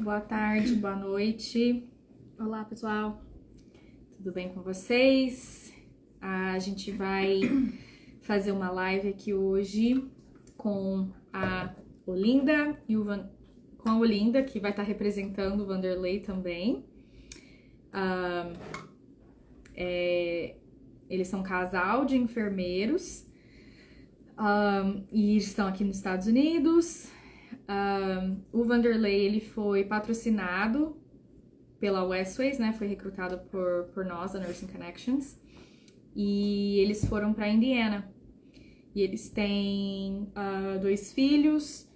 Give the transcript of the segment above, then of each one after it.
Boa tarde, boa noite. Olá, pessoal. Tudo bem com vocês? A gente vai fazer uma live aqui hoje com a Olinda e com a Olinda, que vai estar representando o Vanderlei também. Eles são um casal de enfermeiros e estão aqui nos Estados Unidos. O Vanderlei, ele foi patrocinado pela Westways, né? Foi recrutado por nós, a Nursing Connections. E eles foram para Indiana. E eles têm 2 filhos.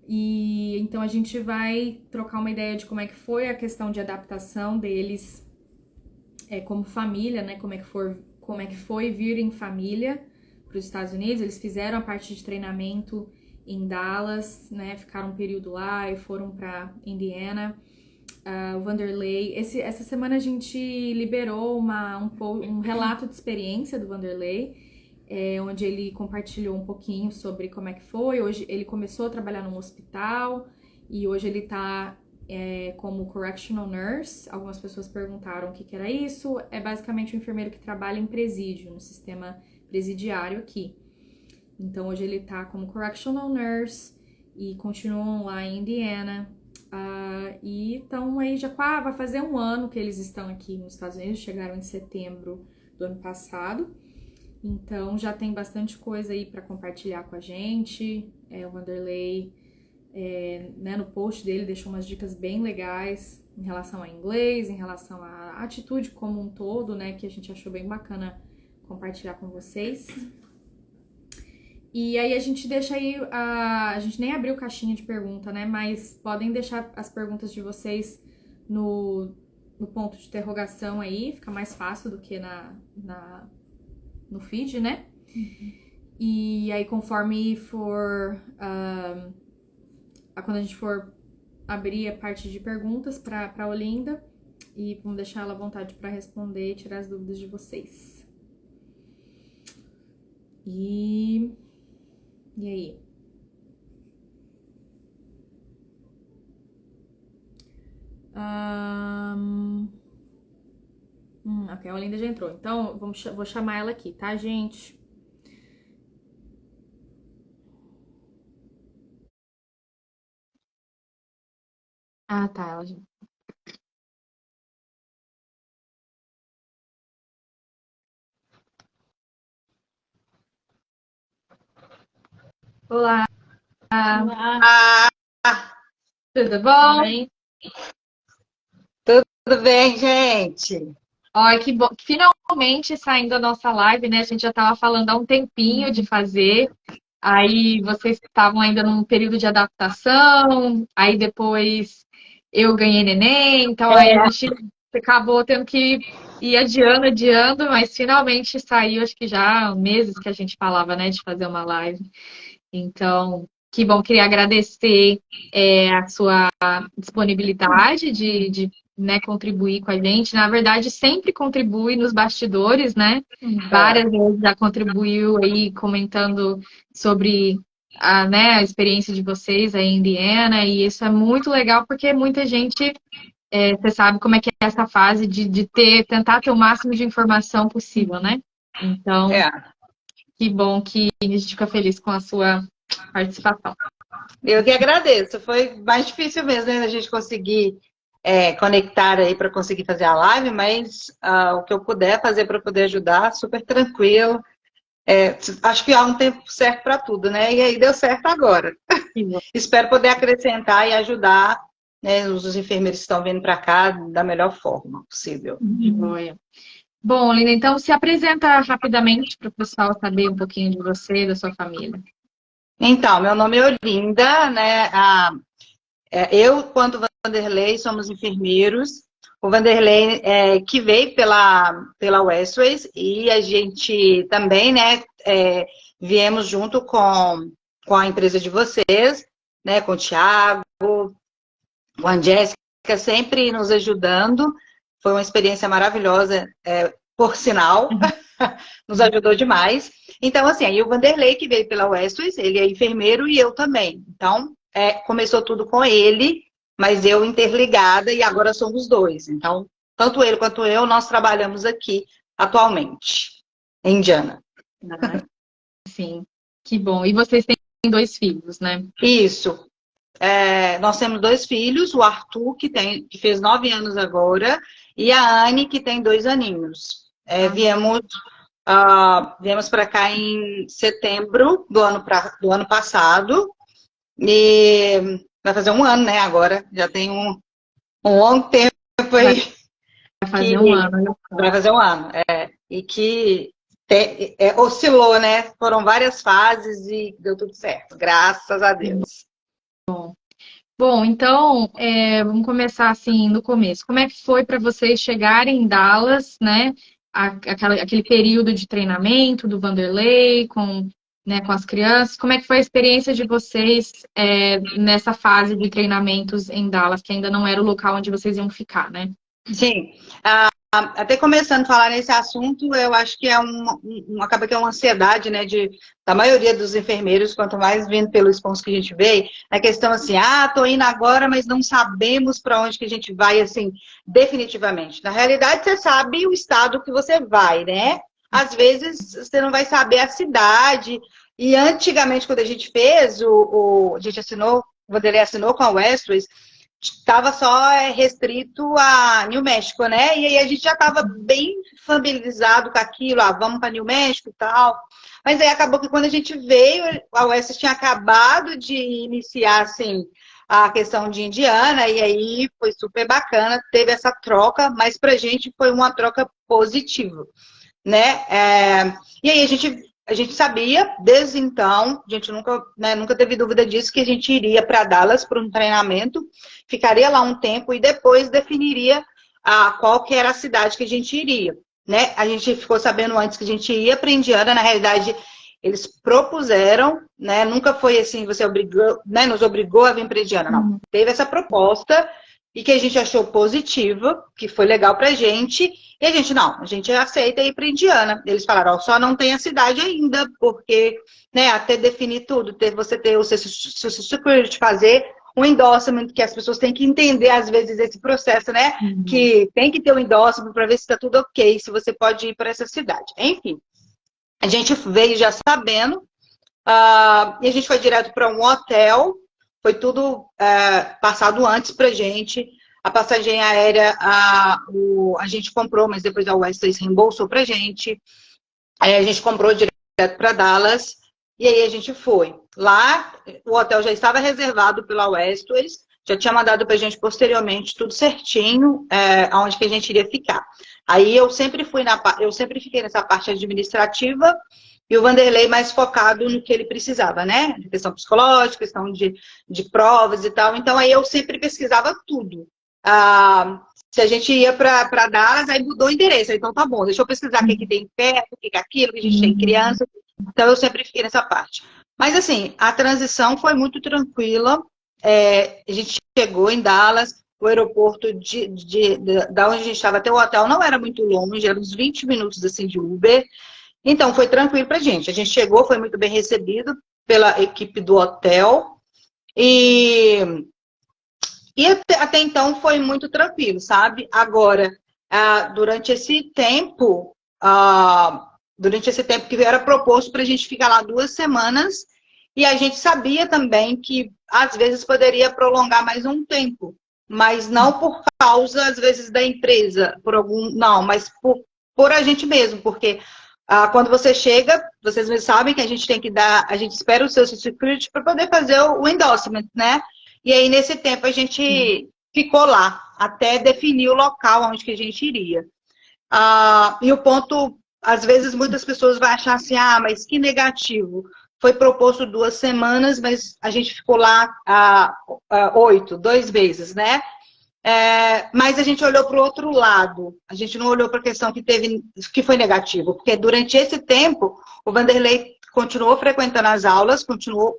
E então a gente vai trocar uma ideia de como é que foi a questão de adaptação deles como família, né? Como é que foi vir em família para os Estados Unidos. Eles fizeram a parte de treinamento em Dallas, né? Ficaram um período lá e foram para Indiana. O Vanderlei, essa semana a gente liberou um relato de experiência do Vanderlei, onde ele compartilhou um pouquinho sobre como é que foi. Hoje ele começou a trabalhar num hospital e hoje ele tá como correctional nurse. Algumas pessoas perguntaram o que era isso. É basicamente um enfermeiro que trabalha em presídio, no sistema presidiário aqui. Então hoje ele tá como correctional nurse e continuam lá em Indiana. E então aí já vai fazer um ano que eles estão aqui nos Estados Unidos, chegaram em setembro do ano passado. Então já tem bastante coisa aí para compartilhar com a gente. O Vanderlei, né, no post dele deixou umas dicas bem legais em relação a inglês, em relação à atitude como um todo, né, que a gente achou bem bacana compartilhar com vocês. E aí a gente deixa aí, a gente nem abriu caixinha de pergunta, né? Mas podem deixar as perguntas de vocês no ponto de interrogação aí, fica mais fácil do que no feed, né? Uhum. E aí conforme for, quando a gente for abrir a parte de perguntas para Olinda, e vamos deixar ela à vontade para responder e tirar as dúvidas de vocês. E aí? Ok, a Olinda já entrou. Então, vou chamar ela aqui, tá, gente? Tá, ela já... Olá! Olá! Tudo bom? Tudo bem, gente? Olha, que bom. Finalmente saindo a nossa live, né? A gente já estava falando há um tempinho de fazer. Aí vocês estavam ainda num período de adaptação. Aí depois eu ganhei neném. Então aí a gente acabou tendo que ir adiando, mas finalmente saiu. Acho que já há meses que a gente falava, né? De fazer uma live. Então, que bom, queria agradecer a sua disponibilidade de né, contribuir com a gente. Na verdade, sempre contribui nos bastidores, né? Várias vezes já contribuiu aí comentando sobre né, a experiência de vocês aí em Indiana, e isso é muito legal porque muita gente, você sabe como é que é essa fase de tentar ter o máximo de informação possível, né? Então, que bom que a gente fica feliz com a sua participação. Eu que agradeço. Foi mais difícil mesmo, né, a gente conseguir conectar aí para conseguir fazer a live, mas o que eu puder fazer para poder ajudar, super tranquilo. Acho que há um tempo certo para tudo, né? E aí deu certo agora. Espero poder acrescentar e ajudar, né, os enfermeiros que estão vindo para cá da melhor forma possível. Bom, Lina, então se apresenta rapidamente para o pessoal saber um pouquinho de você e da sua família. Então, meu nome é Olinda, né? Eu, quanto o Vanderlei, somos enfermeiros. O Vanderlei que veio pela Westways e a gente também, né, viemos junto com a empresa de vocês, né, com o Thiago, com a Jéssica, sempre nos ajudando. Foi uma experiência maravilhosa, por sinal, nos ajudou demais. Então, assim, aí o Vanderlei que veio pela Westways, ele é enfermeiro e eu também. Então, começou tudo com ele, mas eu interligada e agora somos dois. Então, tanto ele quanto eu, nós trabalhamos aqui atualmente, em Indiana. Ah, sim, que bom. E vocês têm 2 filhos, né? Isso. Nós temos 2 filhos, o Arthur, que fez 9 anos agora, e a Anne, que tem 2 aninhos. Viemos para cá em setembro do ano passado, e vai fazer um ano, né? Agora já tem um longo tempo aí. Vai fazer um ano. Vai fazer um ano, e que oscilou, né? Foram várias fases e deu tudo certo, graças a Deus. Bom, então, vamos começar assim no começo. Como é que foi para vocês chegarem em Dallas, né? Aquele período de treinamento do Vanderlei né, com as crianças. Como é que foi a experiência de vocês nessa fase de treinamentos em Dallas, que ainda não era o local onde vocês iam ficar, né? Sim. Até começando a falar nesse assunto, eu acho que acaba que é uma ansiedade, né, da maioria dos enfermeiros, quanto mais vindo pelo sponsor que a gente vê, a questão assim, tô indo agora, mas não sabemos para onde que a gente vai, assim, definitivamente. Na realidade, você sabe o estado que você vai, né? Às vezes, você não vai saber a cidade. E antigamente, quando a gente fez, a gente assinou, o Vanderlei assinou com a Westways, estava só restrito a New México, né? E aí a gente já estava bem familiarizado com aquilo, vamos para New México e tal. Mas aí acabou que quando a gente veio, a UES tinha acabado de iniciar, assim, a questão de Indiana, e aí foi super bacana, teve essa troca, mas pra gente foi uma troca positiva, né? E aí a gente sabia, desde então, a gente nunca teve dúvida disso, que a gente iria para Dallas para um treinamento, ficaria lá um tempo e depois definiria qual que era a cidade que a gente iria, né? A gente ficou sabendo antes que a gente ia para Indiana, na realidade, eles propuseram, né? Nunca foi assim, você obrigou, né? Nos obrigou a vir para Indiana, não. Teve essa proposta e que a gente achou positiva, que foi legal pra gente. E a gente aceita ir para Indiana. Eles falaram, só não tem a cidade ainda, porque, né, até definir tudo, você ter o seu security, fazer um endorsement, que as pessoas têm que entender, às vezes, esse processo, né? Que tem que ter um endorsement para ver se está tudo ok, se você pode ir para essa cidade. Enfim, a gente veio já sabendo, e a gente foi direto para um hotel, foi tudo passado antes pra gente. A passagem aérea a gente comprou, mas depois a Westways reembolsou pra gente. Aí a gente comprou direto para Dallas e aí a gente foi. Lá, o hotel já estava reservado pela Westways, já tinha mandado pra gente posteriormente tudo certinho, aonde que a gente iria ficar. Aí eu sempre fiquei nessa parte administrativa e o Vanderlei mais focado no que ele precisava, né? De questão psicológica, questão de provas e tal. Então aí eu sempre pesquisava tudo. Se a gente ia para Dallas, aí mudou o endereço. Então tá bom, deixa eu pesquisar o que tem perto, o que é aquilo, que a gente tem criança. Então eu sempre fiquei nessa parte. Mas assim, a transição foi muito tranquila. A gente chegou em Dallas, o aeroporto da onde a gente estava até o hotel não era muito longe, era uns 20 minutos assim de Uber. Então foi tranquilo pra gente. A gente chegou, foi muito bem recebido pela equipe do hotel. E até então foi muito tranquilo, sabe? Agora, durante esse tempo que era proposto para a gente ficar lá 2 semanas, e a gente sabia também que às vezes poderia prolongar mais um tempo, mas não por causa, às vezes, da empresa, mas por a gente mesmo, porque quando você chega, vocês mesmos sabem que a gente tem que a gente espera o seu security para poder fazer o endorsement, né? E aí, nesse tempo, a gente ficou lá, até definir o local onde que a gente iria. E o ponto, às vezes, muitas pessoas vão achar assim, mas que negativo. Foi proposto 2 semanas, mas a gente ficou lá 2 vezes, né? Mas a gente olhou para o outro lado. A gente não olhou para a questão que foi negativo, porque durante esse tempo, o Vanderlei continuou frequentando as aulas, continuou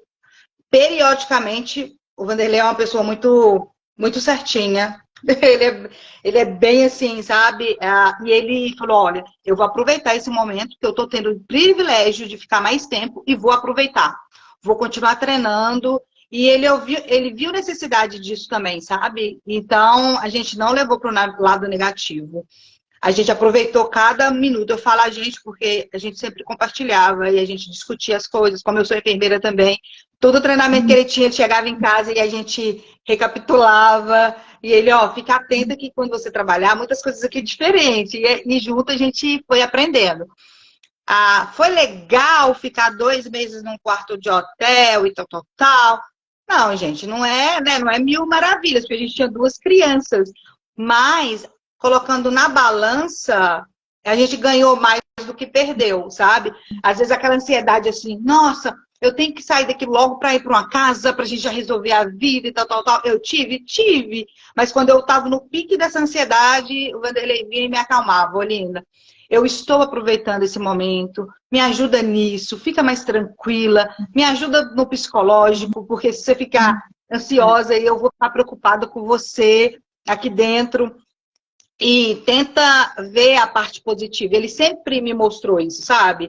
periodicamente. O Vanderlei é uma pessoa muito, muito certinha. Ele é bem assim, sabe? E ele falou, olha, eu vou aproveitar esse momento que eu estou tendo o privilégio de ficar mais tempo e vou aproveitar. Vou continuar treinando E ele viu necessidade disso também, sabe? Então, a gente não levou para o lado negativo. A gente aproveitou cada minuto. Eu falo a gente porque a gente sempre compartilhava e a gente discutia as coisas. Como eu sou enfermeira também, todo treinamento que ele tinha, ele chegava em casa e a gente recapitulava. E ele, ó, fica atenta que quando você trabalhar, muitas coisas aqui diferentes. E junto a gente foi aprendendo. Foi legal ficar 2 meses num quarto de hotel e tal, tal, tal. Não, gente, não é, né? Não é mil maravilhas, porque a gente tinha 2 crianças. Mas, colocando na balança, a gente ganhou mais do que perdeu, sabe? Às vezes aquela ansiedade assim, nossa, eu tenho que sair daqui logo para ir para uma casa, para a gente já resolver a vida e tal, tal, tal. Eu tive. Mas quando eu estava no pique dessa ansiedade, o Vanderlei vinha e me acalmava, Olinda. Eu estou aproveitando esse momento, me ajuda nisso, fica mais tranquila, me ajuda no psicológico, porque se você ficar ansiosa, eu vou estar preocupada com você aqui dentro. E tenta ver a parte positiva. Ele sempre me mostrou isso, sabe?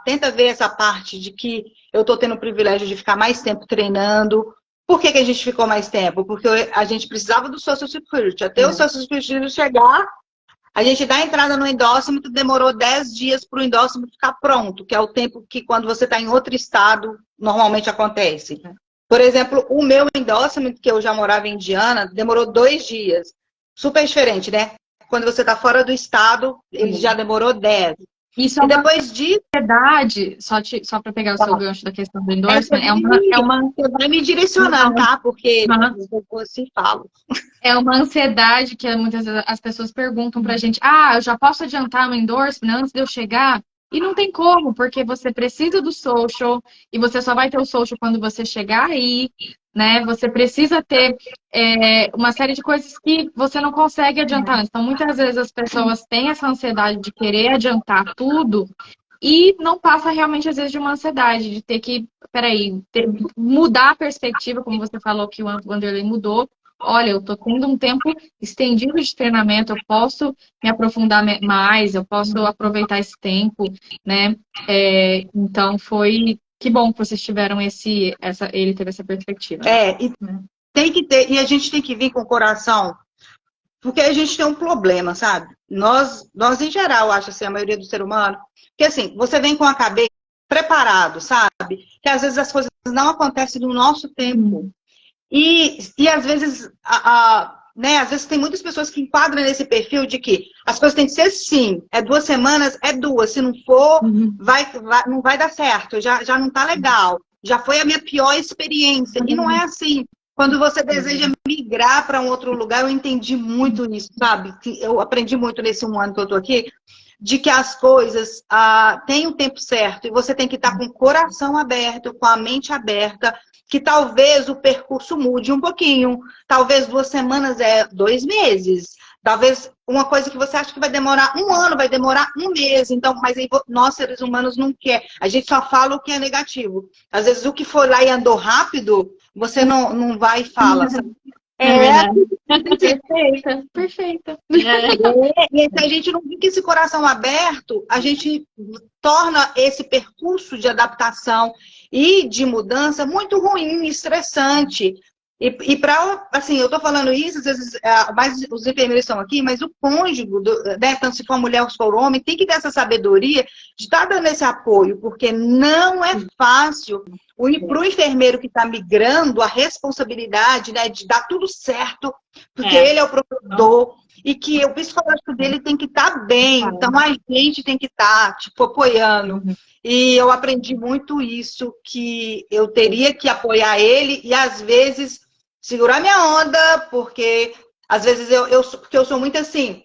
Tenta ver essa parte de que eu estou tendo o privilégio de ficar mais tempo treinando. Por que a gente ficou mais tempo? Porque a gente precisava do Social Security. Até o Social Security chegar, a gente dá a entrada no endóssimo, demorou 10 dias para o endóssimo ficar pronto, que é o tempo que quando você está em outro estado, normalmente acontece. Por exemplo, o meu endóssimo, que eu já morava em Indiana, demorou 2 dias. Super diferente, né? Quando você está fora do estado, ele já demorou 10. Isso e depois disso... ansiedade, só para pegar o seu gancho da questão do endorsement, Você vai me direcionando, tá? Porque eu assim falo. É uma ansiedade que muitas vezes as pessoas perguntam pra gente, eu já posso adiantar meu endorsement antes de eu chegar? E não tem como, porque você precisa do social e você só vai ter o social quando você chegar aí, né? Você precisa ter uma série de coisas que você não consegue adiantar antes. Então, muitas vezes as pessoas têm essa ansiedade de querer adiantar tudo e não passa realmente, às vezes, de uma ansiedade, de ter que, mudar a perspectiva, como você falou que o Wanderlei mudou. Olha, eu estou tendo um tempo estendido de treinamento, eu posso me aprofundar mais, eu posso aproveitar esse tempo, né? Então, que bom que vocês tiveram ele teve essa perspectiva. Tem que ter, e a gente tem que vir com o coração, porque a gente tem um problema, sabe? Nós em geral, acho assim, a maioria do ser humano, que assim, você vem com a cabeça preparado, sabe? Que às vezes as coisas não acontecem no nosso tempo. E às vezes, né, às vezes tem muitas pessoas que enquadram nesse perfil de que as coisas têm que ser sim, 2 semanas, 2, se não for, não vai dar certo, já não tá legal, já foi a minha pior experiência, e não é assim. Quando você deseja migrar para um outro lugar, eu entendi muito isso, sabe? Eu aprendi muito nesse 1 ano que eu tô aqui, de que as coisas têm o tempo certo, e você tem que estar com o coração aberto, com a mente aberta, que talvez o percurso mude um pouquinho. Talvez 2 semanas 2 meses. Talvez uma coisa que você acha que vai demorar 1 ano, vai demorar 1 mês. Então, mas aí nós, seres humanos, não quer. A gente só fala o que é negativo. Às vezes, o que foi lá e andou rápido, você não vai e fala. Sabe? Perfeita. E se a gente não fica esse coração aberto, a gente torna esse percurso de adaptação e de mudança muito ruim, estressante. E para, assim, eu tô falando isso, às vezes, mais os enfermeiros estão aqui, mas o cônjuge, né, tanto se for mulher ou se for homem, tem que ter essa sabedoria de estar dando esse apoio, porque não é fácil para o enfermeiro que está migrando a responsabilidade, né, de dar tudo certo, porque ele é o provedor, e que o psicológico dele tem que estar bem, então a gente tem que estar, tipo, apoiando. E eu aprendi muito isso, que eu teria que apoiar ele e, às vezes, segurar minha onda, porque, às vezes, porque eu sou muito assim,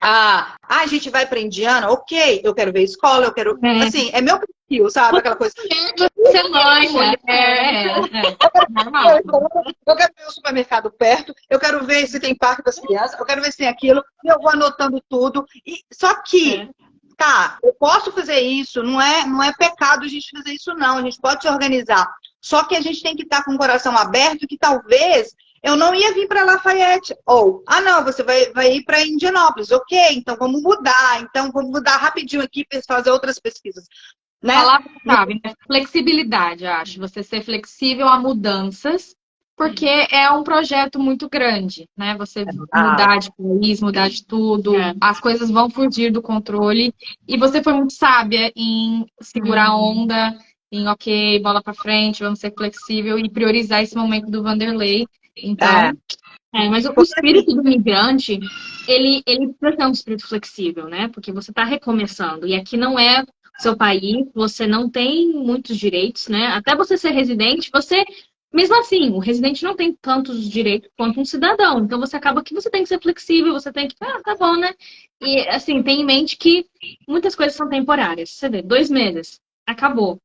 a gente vai para Indiana, ok, eu quero ver escola, eu quero... Assim, é meu perfil, sabe? Aquela coisa... Você loja. Normal. Eu quero ver o supermercado perto, eu quero ver se tem parque das crianças, eu quero ver se tem aquilo, eu vou anotando tudo. Só que... Tá, eu posso fazer isso, não é pecado a gente fazer isso, não. A gente pode se organizar. Só que a gente tem que estar com o coração aberto, que talvez eu não ia vir para Lafayette. Ou, não, você vai ir para Indianópolis. Ok, então vamos mudar. Então vamos mudar rapidinho aqui para fazer outras pesquisas. né? Palavra-chave, né? Flexibilidade, acho. Você ser flexível a mudanças, porque é um projeto muito grande, né? Você mudar de país, mudar de tudo, as coisas vão fugir do controle. E você foi muito sábia em segurar a onda, em ok, bola pra frente, vamos ser flexível e priorizar esse momento do Vanderlei. Então, mas o espírito do migrante, ele precisa ser um espírito flexível, né? Porque você está recomeçando. E aqui não é seu país, você não tem muitos direitos, né? Até você ser residente, mesmo assim, o residente não tem tantos direitos quanto um cidadão. Então você acaba que você tem que ser flexível, você tem que, tá bom, né? E assim, tem em mente que muitas coisas são temporárias. Você vê, 2 meses, acabou.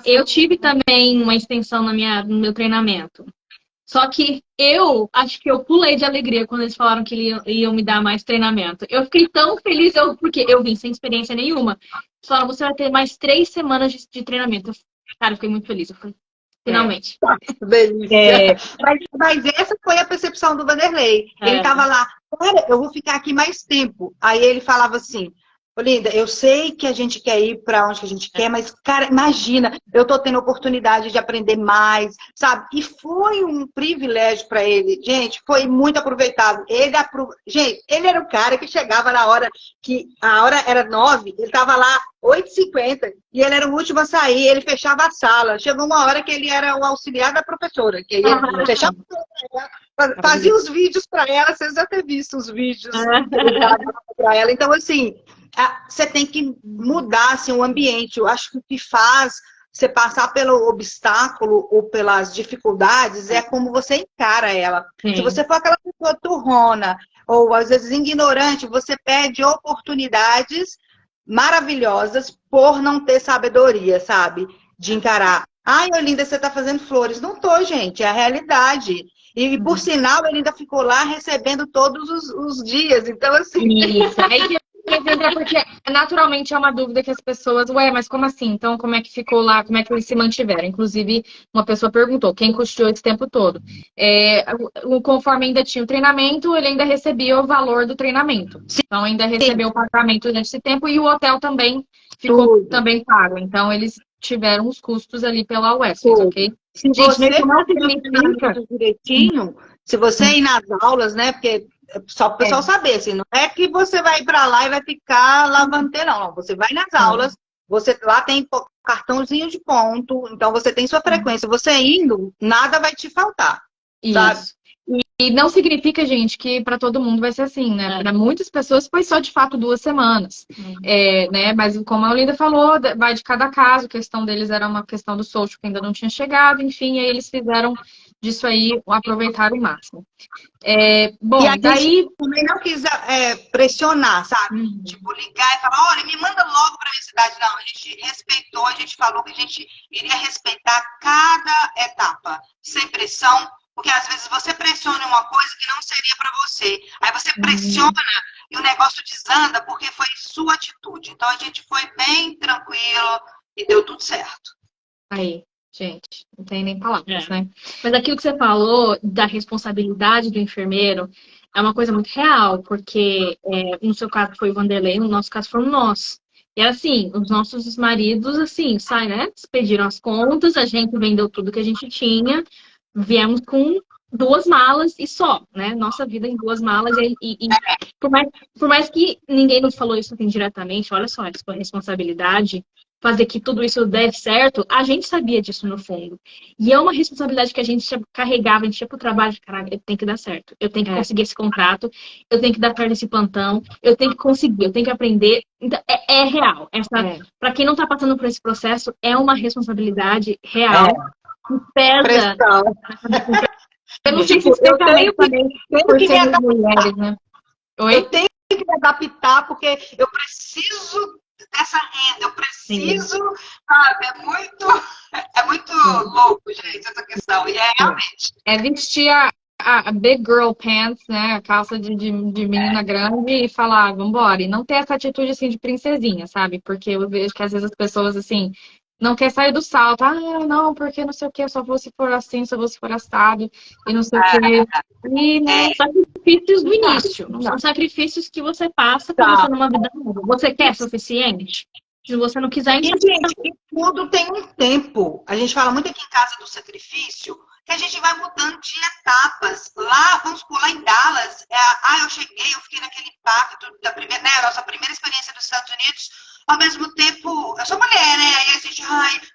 Eu tive também uma extensão no meu treinamento. Só que eu acho que eu pulei de alegria quando eles falaram que iam me dar mais treinamento. Eu fiquei tão feliz, porque eu vim sem experiência nenhuma. Eles falaram, você vai ter mais 3 semanas de treinamento. Cara, eu fiquei muito feliz. Eu falei, finalmente. Mas essa foi a percepção do Vanderlei. Ele estava lá, cara, eu vou ficar aqui mais tempo. Aí ele falava assim, Olinda, eu sei que a gente quer ir para onde que a gente quer, mas, cara, imagina, eu tô tendo oportunidade de aprender mais, sabe? E foi um privilégio para ele. Gente, foi muito aproveitado. Gente, ele era o cara que chegava na hora que a hora era 9, ele tava lá 8h50 e ele era o último a sair, ele fechava a sala. Chegou uma hora que ele era o auxiliar da professora, que ele fechava a sala, fazia os vídeos para ela, vocês já ter visto os vídeos para ela. Então, assim, você tem que mudar assim, o ambiente. Eu acho que o que faz você passar pelo obstáculo ou pelas dificuldades é como você encara ela. Se você for aquela pessoa turrona ou às vezes ignorante, você perde oportunidades maravilhosas por não ter sabedoria, sabe? De encarar. Ai, Olinda, você está fazendo flores. Não tô, gente, é a realidade. E por sinal, ele ainda ficou lá recebendo todos os dias. Então, assim... Isso. Porque naturalmente é uma dúvida que as pessoas, mas como assim? Então, como é que ficou lá? Como é que eles se mantiveram? Inclusive, uma pessoa perguntou, quem custeou esse tempo todo? Conforme ainda tinha o treinamento, ele ainda recebia o valor do treinamento. Então, ainda recebeu o pagamento durante esse tempo e o hotel também ficou também pago. Então, eles tiveram os custos ali pela Westways, ok? Se você direitinho, se você ir nas aulas, né? Porque só para o pessoal saber, assim, não é que você vai para lá e vai ficar lavandeiro, não. Você vai nas aulas, você lá tem cartãozinho de ponto, então você tem sua frequência. Você indo, nada vai te faltar. Sabe? Isso. E não significa, gente, que para todo mundo vai ser assim, né? Para muitas pessoas foi só de fato 2 semanas. Né? Mas como a Olinda falou, vai de cada caso. A questão deles era uma questão do social que ainda não tinha chegado, enfim, aí eles fizeram disso aí aproveitar o máximo. Bom, e a gente também não quis pressionar, sabe? Tipo, ligar e falar, olha, me manda logo para a minha cidade. Não, a gente respeitou, a gente falou que a gente iria respeitar cada etapa, sem pressão. Porque às vezes você pressiona uma coisa que não seria para você. Aí você pressiona e o negócio desanda porque foi sua atitude. Então a gente foi bem tranquilo e deu tudo certo. Aí, gente, não tem nem palavras, né? Mas aquilo que você falou da responsabilidade do enfermeiro é uma coisa muito real, porque no seu caso foi o Vanderlei, no nosso caso foram nós. E assim, os nossos maridos, assim, saem, né? Pediram as contas, a gente vendeu tudo que a gente tinha. Viemos com 2 malas e só, né? Nossa vida em 2 malas. E por mais que ninguém nos falou isso assim, diretamente, olha só, a responsabilidade, fazer que tudo isso dê certo, a gente sabia disso no fundo. E é uma responsabilidade que a gente carregava, a gente ia pro trabalho, caralho, eu tenho que dar certo, eu tenho que conseguir esse contrato, eu tenho que dar perto desse plantão, eu tenho que conseguir, eu tenho que aprender. Então, é real. Para quem não tá passando por esse processo, é uma responsabilidade real. Pesa. Eu não sei se especialmente também por sermos mulheres, né? Eu tenho que me adaptar porque eu preciso dessa renda, eu preciso, sabe? É muito louco, gente, essa questão. E realmente. Vestir a big girl pants, né? A calça de menina grande e falar, vambora. E não ter essa atitude assim de princesinha, sabe? Porque eu vejo que às vezes as pessoas assim não quer sair do salto. Não, porque não sei o que, eu só vou se for assim, só vou se for assado, e não sei o que. E né, sacrifícios do início. Não são sacrifícios que você passa começando uma vida nova. Você quer suficiente? Se você não quiser, E, gente, e tudo tem um tempo. A gente fala muito aqui em casa do sacrifício, que a gente vai mudando de etapas. Lá, vamos supor, lá em Dallas, eu cheguei, eu fiquei naquele impacto da primeira, né, a nossa primeira experiência dos Estados Unidos. Ao mesmo tempo, eu sou mulher, né? Aí a gente,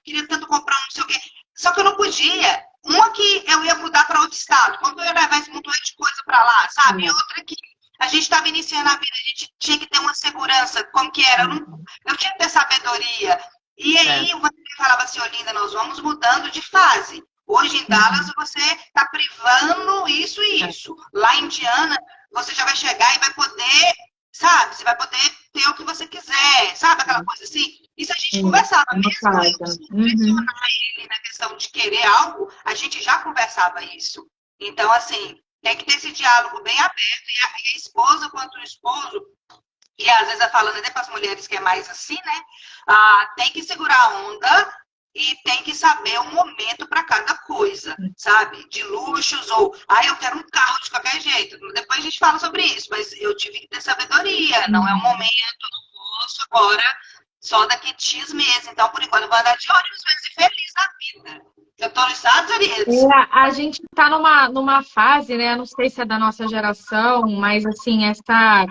queria tanto comprar um não sei o quê. Só que eu não podia. Uma que eu ia mudar para outro estado, quando eu ia levar esse montão de coisa para lá, sabe? E outra que a gente estava iniciando a vida, a gente tinha que ter uma segurança, como que era. Eu tinha que ter sabedoria. E aí, o Vanderlei falava assim, Olinda, nós vamos mudando de fase. Hoje em Dallas, você está privando isso e isso. Lá em Indiana, você já vai chegar e vai poder, sabe? Você vai poder ter o que você quiser, sabe? Aquela coisa assim. Isso a gente conversava. Mesmo eu pressionar ele na questão de querer algo, a gente já conversava isso. Então, assim, tem que ter esse diálogo bem aberto. E a esposa quanto o esposo, e às vezes falando até para as mulheres que é mais assim, né? Tem que segurar a onda e tem que saber o momento para cada coisa, sabe? De luxos ou, eu quero um carro de qualquer jeito. Depois a gente fala sobre isso, mas eu tive que ter sabedoria. Não é o momento, não posso agora, só daqui X meses. Então, por enquanto, eu vou andar de ônibus, mas ser feliz na vida. Eu estou nos Estados Unidos. A gente está numa fase, né? Eu não sei se é da nossa geração, mas assim, essa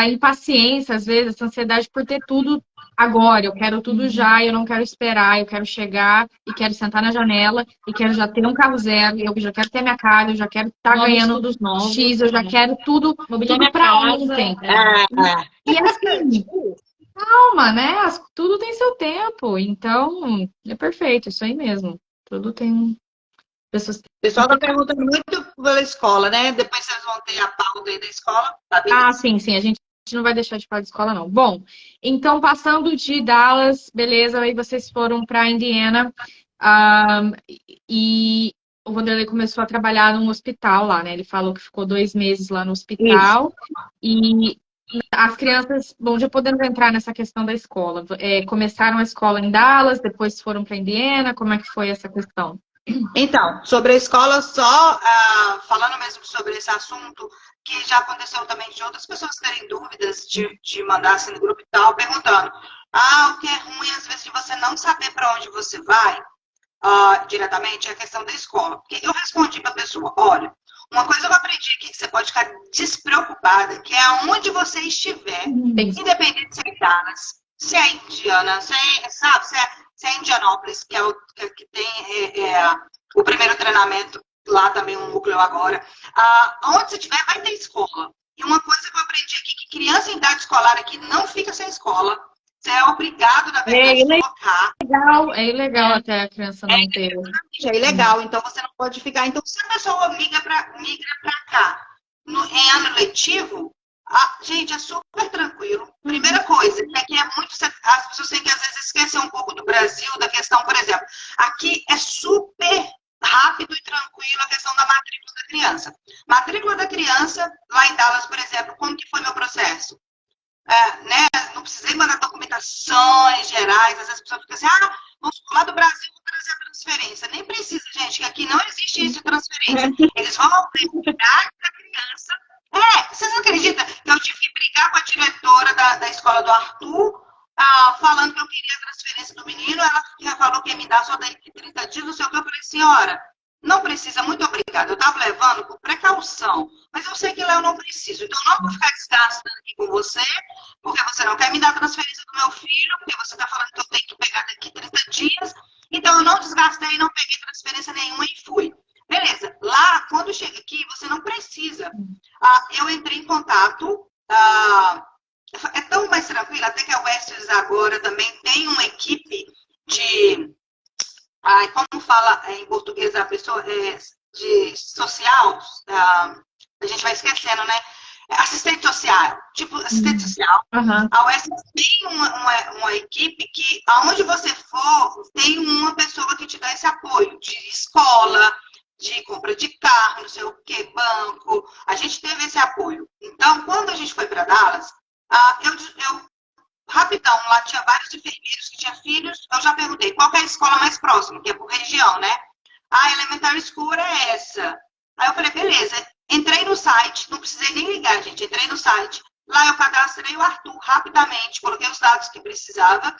impaciência, às vezes, essa ansiedade por ter tudo agora. Eu quero tudo já, eu não quero esperar, eu quero chegar e quero sentar na janela e quero já ter um carro zero, eu já quero ter minha casa, eu já quero estar ganhando novos, X, eu já quero tudo para ontem. E assim, calma, né? Tudo tem seu tempo, então é perfeito, isso aí mesmo. Tudo tem pessoas. O pessoal está perguntando muito pela escola, né? Depois vocês vão ter a pauta aí da escola. Tá, sim, a gente não vai deixar de falar de escola, não. Bom, então passando de Dallas, beleza, aí vocês foram para Indiana e o Vanderlei começou a trabalhar num hospital lá, né? Ele falou que ficou 2 meses lá no hospital. Isso. E as crianças, bom, já podemos entrar nessa questão da escola. Começaram a escola em Dallas, depois foram para Indiana, como é que foi essa questão? Então, sobre a escola, só falando mesmo sobre esse assunto, que já aconteceu também de outras pessoas terem dúvidas de mandar assim no grupo e tal, perguntando, o que é ruim às vezes de você não saber para onde você vai diretamente é a questão da escola. Porque eu respondi para a pessoa, olha, uma coisa eu aprendi aqui que você pode ficar despreocupada, que é aonde você estiver, independente se é Dallas, se é Indiana, se é Indianópolis, que é o que tem o primeiro treinamento, lá também um núcleo agora. Onde você estiver, vai ter escola. E uma coisa que eu aprendi aqui, que criança em idade escolar aqui não fica sem escola. Você é obrigado, na verdade, a colocar. É ilegal até a criança não ter. É ilegal, então você não pode ficar. Então, se a pessoa migra para cá em ano letivo, gente, é super tranquilo. Primeira coisa, que aqui é muito. As pessoas têm que, às vezes, esquecer um pouco do Brasil, da questão, por exemplo, aqui é super rápido e tranquilo a questão da matrícula da criança. Matrícula da criança, lá em Dallas, por exemplo, como que foi meu processo? Né? Não precisei mandar documentações gerais, às vezes a pessoa fica assim, vamos lá do Brasil, vou trazer a transferência. Nem precisa, gente, que aqui não existe isso de transferência. Eles vão cuidar da criança. Vocês acreditam que eu tive que brigar com a diretora da escola do Arthur, falando que eu queria a transferência do menino, ela já falou que ia me dar só daqui 30 dias, não sei o que, eu falei, senhora, não precisa, muito obrigada. Eu estava levando por precaução, mas eu sei que lá eu não preciso. Então, não vou ficar desgastando aqui com você, porque você não quer me dar a transferência do meu filho, porque você está falando que eu tenho que pegar daqui 30 dias. Então, eu não desgastei, não peguei transferência nenhuma e fui. Beleza. Lá, quando chega aqui, você não precisa. Eu entrei em contato. É tão mais tranquilo, até que a Westers agora também tem uma equipe de... como fala em português a pessoa, de social, a gente vai esquecendo, né? Assistente social, tipo assistente social. A Western tem uma equipe que, aonde você for, tem uma pessoa que te dá esse apoio de escola, de compra de carro, não sei o que, banco. A gente teve esse apoio. Então, quando a gente foi para Dallas, eu rapidão, lá tinha vários enfermeiros que tinham filhos, eu já perguntei, qual que é a escola mais próxima, que é por região, né? Elementary School é essa. Aí eu falei, beleza, entrei no site, não precisei nem ligar, gente, entrei no site, Lá eu cadastrei o Arthur rapidamente, coloquei os dados que precisava.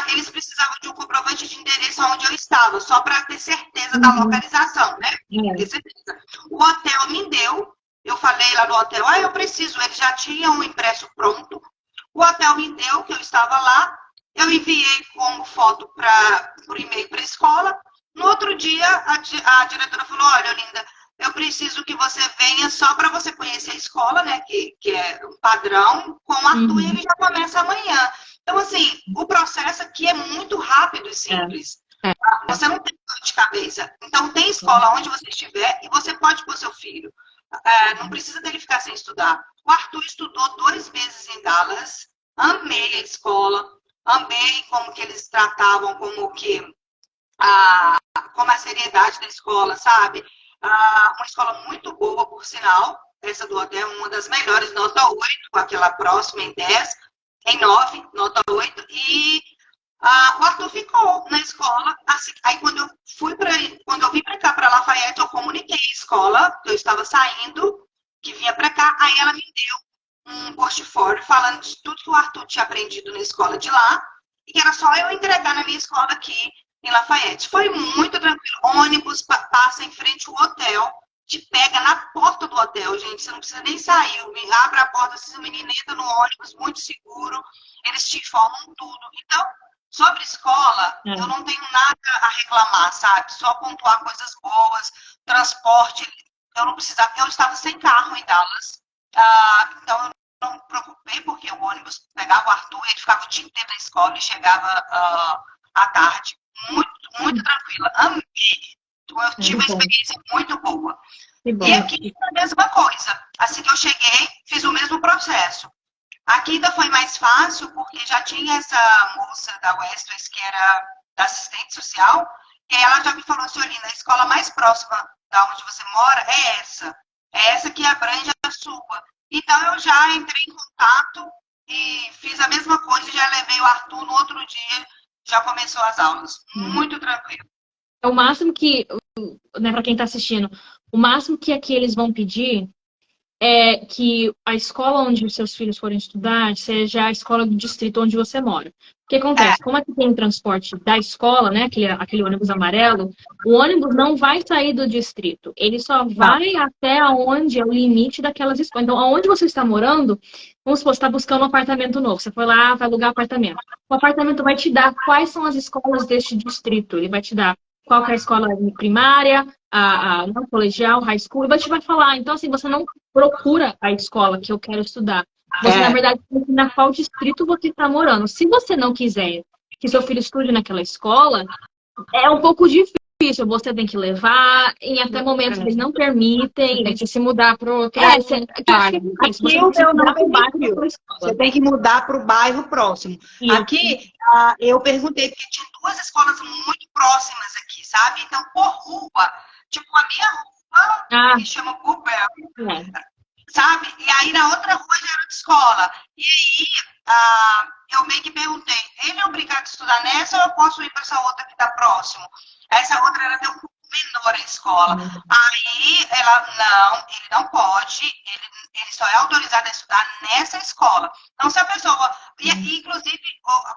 Eles precisavam de um comprovante de endereço onde eu estava, só para ter certeza da localização, né? Ter certeza. O hotel me deu, eu falei lá no hotel, eu preciso, eles já tinham o impresso pronto. O hotel me deu, que eu estava lá, eu enviei como foto por e-mail para a escola. No outro dia, a diretora falou, olha, Olinda, eu preciso que você venha só para você conhecer a escola, né, que é um padrão, com o Arthur, e ele já começa amanhã. Então, assim, o processo aqui é muito rápido e simples. Você não tem dor de cabeça. Então, tem escola onde você estiver e você pode pôr seu filho. Não precisa dele ficar sem estudar. O Arthur estudou 2 meses em Dallas. Amei a escola. Amei como que eles tratavam, como a seriedade da escola, sabe? Uma escola muito boa, por sinal. Essa do hotel, uma das melhores, nota 8, com aquela próxima em 10. Em 9, nota 8, e o Arthur ficou na escola. Assim, aí quando eu vim para cá, para Lafayette, eu comuniquei a escola, que eu estava saindo, que vinha para cá, aí ela me deu um portfólio falando de tudo que o Arthur tinha aprendido na escola de lá, e que era só eu entregar na minha escola aqui em Lafayette. Foi muito tranquilo. Ônibus passa em frente ao hotel, te pega na porta do hotel, gente, você não precisa nem sair, abre a porta, o menino entra no ônibus, muito seguro, eles te informam tudo. Então, sobre escola, eu não tenho nada a reclamar, sabe? Só pontuar coisas boas, transporte, eu não precisava, eu estava sem carro em Dallas, então eu não me preocupei, porque o ônibus pegava o Arthur, ele ficava o dia inteiro na escola e chegava à tarde, muito, muito tranquila, amei. Eu tive uma experiência muito boa. E aqui a mesma coisa. Assim que eu cheguei, fiz o mesmo processo. Aqui ainda foi mais fácil, porque já tinha essa moça da Westways, que era da assistente social, e ela já me falou assim, Olinda, a escola mais próxima da onde você mora é essa. É essa que abrange a sua. Então eu já entrei em contato e fiz a mesma coisa, já levei o Arthur no outro dia, já começou as aulas. Muito tranquilo. O máximo que, né, para quem está assistindo, o máximo que aqui eles vão pedir é que a escola onde os seus filhos forem estudar seja a escola do distrito onde você mora. O que acontece? Como aqui tem transporte da escola, né, aquele ônibus amarelo, o ônibus não vai sair do distrito. Ele só vai até onde é o limite daquelas escolas. Então, aonde você está morando, vamos supor, você está buscando um apartamento novo. Você foi lá, vai alugar apartamento. O apartamento vai te dar quais são as escolas deste distrito. Ele vai te dar qual que é a escola primária, não, colegial, high school, e vai falar. Então, assim, você não procura a escola que eu quero estudar. Você, na verdade, tem que ir na qual distrito você está morando. Se você não quiser que seu filho estude naquela escola, é um pouco difícil. Você tem que levar, em até momentos eles não permitem. Tem que se mudar para outro. Você tem que mudar para o bairro próximo. Isso. Aqui, eu perguntei, porque tinha 2 escolas muito próximas aqui, sabe? Então, por rua, tipo, a minha rua, que chama Cooper, sabe? E aí, na outra rua já era de escola. E aí, eu meio que perguntei, ele é obrigado a estudar nessa ou eu posso ir para essa outra que está próximo? Essa outra era até um pouco menor a escola. Aí, ele não pode, ele só é autorizado a estudar nessa escola. Então, se a pessoa... inclusive,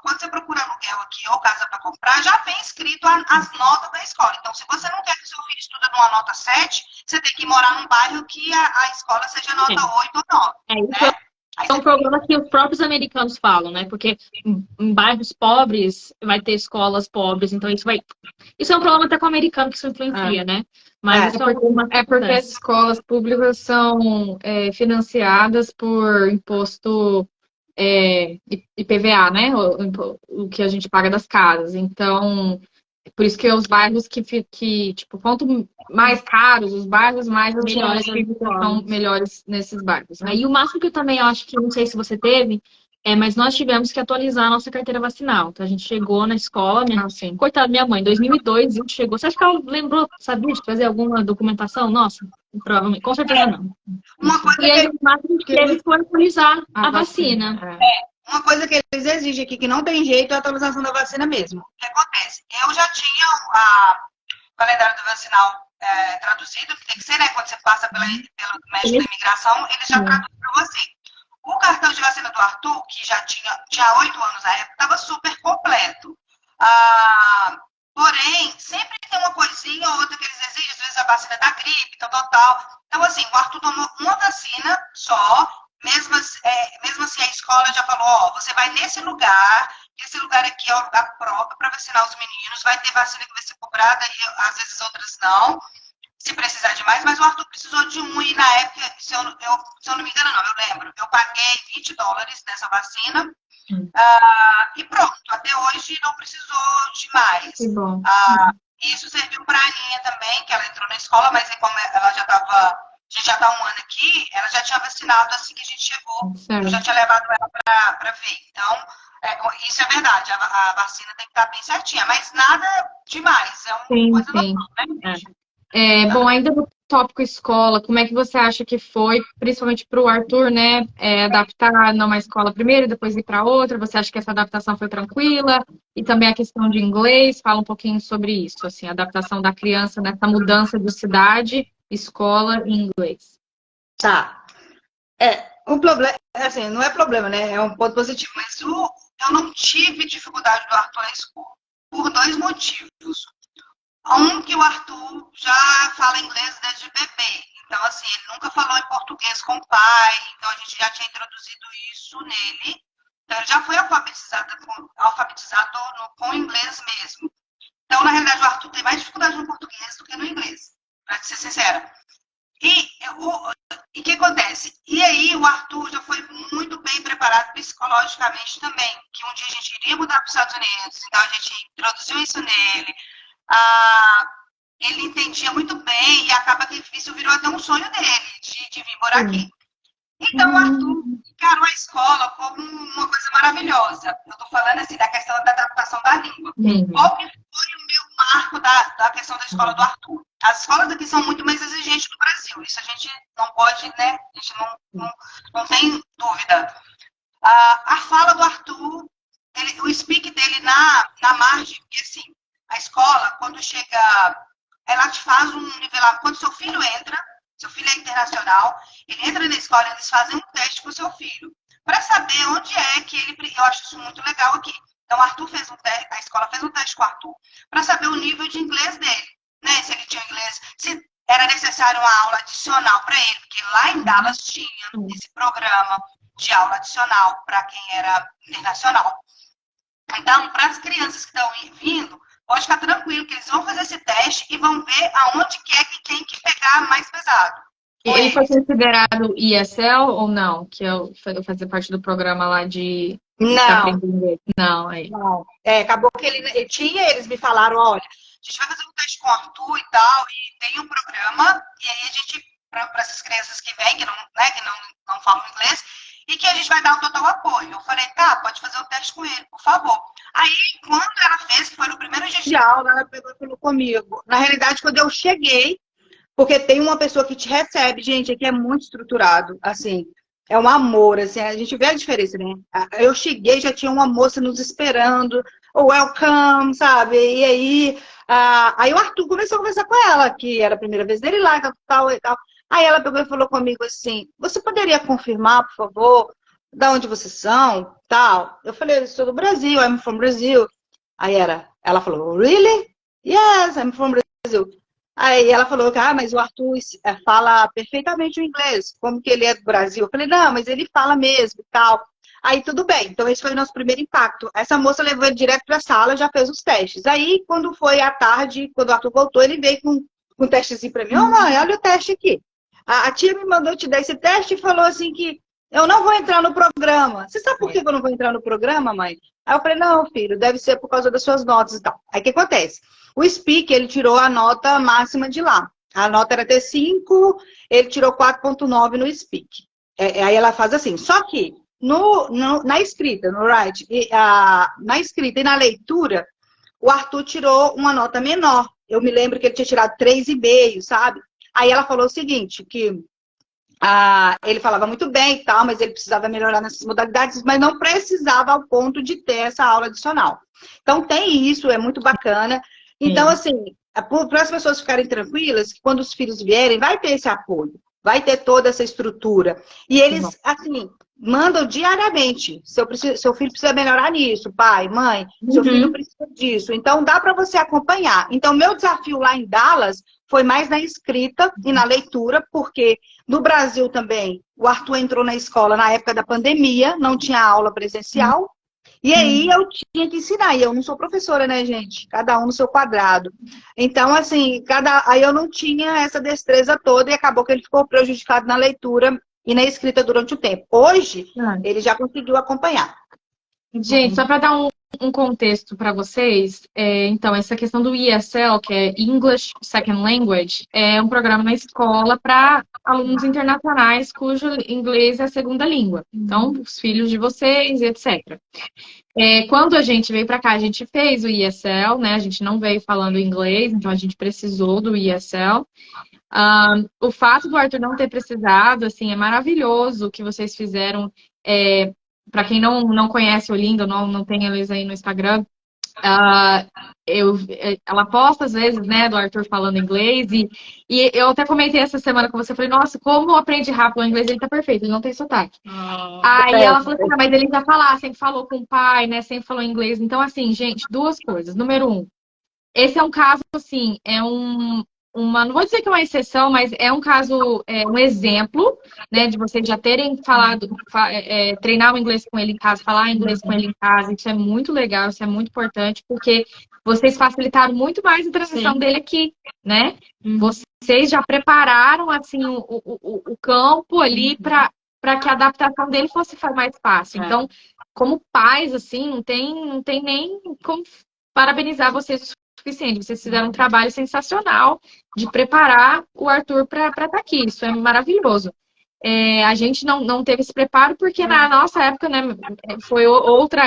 quando você procura aluguel aqui ou casa para comprar, já vem escrito as notas da escola. Então, se você não quer que seu filho estude numa nota 7, você tem que morar num bairro que a escola seja nota 8 ou 9. Né? É um problema que os próprios americanos falam, né? Porque em bairros pobres vai ter escolas pobres, então isso é um problema até com o americano que isso influencia, né? Mas porque as escolas públicas são financiadas por imposto IPVA, né? O que a gente paga das casas. Então, por isso que os bairros que tipo, quanto mais caros os bairros, mais as melhores são melhores nesses bairros. Né? E o máximo que eu também acho que, não sei se você teve, mas nós tivemos que atualizar a nossa carteira vacinal. Então, a gente chegou na escola, coitada da minha mãe, em 2002, a gente chegou. Você acha que ela lembrou, sabia, de fazer alguma documentação? Nossa, provavelmente, com certeza não. Uma coisa e aí, o máximo que teve foi atualizar a vacina. Uma coisa que eles exigem aqui, que não tem jeito, é a atualização da vacina mesmo. O que acontece? Eu já tinha o calendário do vacinal traduzido, que tem que ser, né? Quando você passa pelo médico da imigração, eles já traduzem para você. O cartão de vacina do Arthur, que já tinha 8 anos na época, estava super completo. Porém, sempre tem uma coisinha ou outra que eles exigem, às vezes a vacina da gripe, tal. Então, assim, o Arthur tomou uma vacina só, mesmo assim a escola já falou, ó, você vai nesse lugar, esse lugar aqui é o lugar próprio para vacinar os meninos, vai ter vacina que vai ser cobrada e às vezes outras não, se precisar de mais, mas o Arthur precisou de um e na época, se eu não me engano não, eu lembro, eu paguei $20 nessa vacina, e pronto, até hoje não precisou de mais. Que bom. Isso serviu para a Aninha também, que ela entrou na escola, mas como ela já estava, a gente já está um ano aqui, ela já tinha vacinado assim que a gente chegou, Certo. eu já tinha levado ela para ver. Então, isso é verdade, a vacina tem que estar bem certinha, mas nada demais, é uma coisa normal, né, gente? Bom, ainda no tópico escola, como é que você acha que foi, principalmente para o Arthur, né, adaptar numa escola primeiro e depois ir para outra? Você acha que essa adaptação foi tranquila? E também a questão de inglês, fala um pouquinho sobre isso, assim, a adaptação da criança nessa mudança de cidade, escola e inglês. Tá. O problema, assim, não é problema, né? É um ponto positivo, mas eu não tive dificuldade do Arthur na escola, por 2 motivos. Um, que o Arthur já fala inglês desde bebê. Então, assim, ele nunca falou em português com o pai. Então, a gente já tinha introduzido isso nele. Então, ele já foi alfabetizado com inglês mesmo. Então, na realidade, o Arthur tem mais dificuldade no português do que no inglês, para ser sincera. E o que acontece? E aí, o Arthur já foi muito bem preparado psicologicamente também. Que um dia a gente iria mudar para os Estados Unidos. Então, a gente introduziu isso nele. Ele entendia muito bem e acaba que isso virou até um sonho dele, de vir morar aqui. Então, o Arthur encarou a escola como uma coisa maravilhosa. Eu estou falando assim da questão da adaptação da língua. Qual que foi o meu marco da questão da escola do Arthur? As escolas daqui são muito mais exigentes do Brasil. Isso a gente não pode, né? A gente não tem dúvida. A fala do Arthur, o speak dele na margem, porque assim, a escola, quando chega, ela te faz um nivelamento. Quando seu filho é internacional, ele entra na escola, eles fazem um teste com o seu filho, para saber onde é que ele. Eu acho isso muito legal aqui. Então, o Arthur fez um teste, a escola fez um teste com o Arthur, para saber o nível de inglês dele, né? Se ele tinha inglês, se era necessário uma aula adicional para ele, porque lá em Dallas tinha esse programa de aula adicional para quem era internacional. Então, para as crianças que estão vindo, pode ficar tranquilo, que eles vão fazer esse teste e vão ver aonde que é que tem que pegar mais pesado. Ele foi considerado ESL ou não? Que eu fazia parte do programa lá de... Não. Não, aí. Não. Acabou que ele tinha, eles me falaram, olha, a gente vai fazer um teste com o Arthur e tal, e tem um programa, e aí a gente, para essas crianças que vêm, que não falam inglês, e que a gente vai dar o total apoio. Eu falei, tá, pode fazer o teste com ele, por favor. Aí, quando ela fez, que foi no primeiro dia de aula, ela pegou e falou comigo. Na realidade, quando eu cheguei, porque tem uma pessoa que te recebe, gente, aqui é muito estruturado, assim, é um amor, assim, a gente vê a diferença, né? Eu cheguei, já tinha uma moça nos esperando, welcome, sabe? E aí o Arthur começou a conversar com ela, que era a primeira vez dele lá, tal e tal. Aí ela pegou e falou comigo assim, você poderia confirmar, por favor, de onde vocês são, tal? Eu falei, eu sou do Brasil, I'm from Brazil. Aí ela falou, really? Yes, I'm from Brazil. Aí ela falou, mas o Arthur fala perfeitamente o inglês, como que ele é do Brasil? Eu falei, não, mas ele fala mesmo e tal. Aí tudo bem, então esse foi o nosso primeiro impacto. Essa moça levou ele direto para a sala, já fez os testes. Aí, quando foi à tarde, quando o Arthur voltou, ele veio com um testezinho para mim. Mãe, olha o teste aqui. A tia me mandou te dar esse teste e falou assim que eu não vou entrar no programa. Você sabe por que eu não vou entrar no programa, mãe? Aí eu falei, não, filho, deve ser por causa das suas notas e tal. Aí o que acontece? O Speak, ele tirou a nota máxima de lá. A nota era T5, ele tirou 4.9 no Speak. Aí ela faz assim. Só que na escrita, no write, na escrita e na leitura, o Arthur tirou uma nota menor. Eu me lembro que ele tinha tirado 3,5, sabe? Aí ela falou o seguinte, que ele falava muito bem e tal, mas ele precisava melhorar nessas modalidades, mas não precisava ao ponto de ter essa aula adicional. Então tem isso, é muito bacana. Então, assim, para as pessoas ficarem tranquilas, que quando os filhos vierem, vai ter esse apoio. vai ter toda essa estrutura. E eles, assim, mandam diariamente. Seu filho precisa melhorar nisso, pai, mãe, seu filho precisa disso. Então, dá para você acompanhar. Então, meu desafio lá em Dallas foi mais na escrita e na leitura, porque no Brasil também, o Arthur entrou na escola na época da pandemia, não tinha aula presencial. E aí eu tinha que ensinar, e eu não sou professora, né, gente? Cada um no seu quadrado. Então, assim, aí eu não tinha essa destreza toda e acabou que ele ficou prejudicado na leitura e na escrita durante o tempo. Hoje, ele já conseguiu acompanhar. Gente, só para dar um contexto para vocês, então, essa questão do ESL, que é English Second Language, é um programa na escola para alunos internacionais cujo inglês é a segunda língua. Então, os filhos de vocês, etc. Quando a gente veio para cá, a gente fez o ESL, né? A gente não veio falando inglês, então a gente precisou do ESL. O fato do Arthur não ter precisado, assim, é maravilhoso o que vocês fizeram. Para quem não conhece Olinda, não tem eles aí no Instagram, ela posta às vezes, né, do Arthur falando inglês, e eu até comentei essa semana com você, falei, nossa, como aprende rápido o inglês, ele tá perfeito, ele não tem sotaque. Aí ela falou assim, mas ele já sempre falou com o pai, né, sempre falou inglês. Então, assim, gente, duas coisas. Número um, esse é um caso, assim, não vou dizer que é uma exceção, mas é um caso, um exemplo, né, de vocês já terem falado, treinar o inglês com ele em casa, falar inglês com ele em casa. Isso é muito legal, isso é muito importante, porque vocês facilitaram muito mais a transição dele aqui, né? Vocês já prepararam, assim, o campo ali para que a adaptação dele fosse mais fácil. Então, como pais, assim, não tem nem como parabenizar vocês suficiente. Vocês fizeram um trabalho sensacional de preparar o Arthur para estar aqui. Isso é maravilhoso. A gente não teve esse preparo porque na nossa época, né, foi outra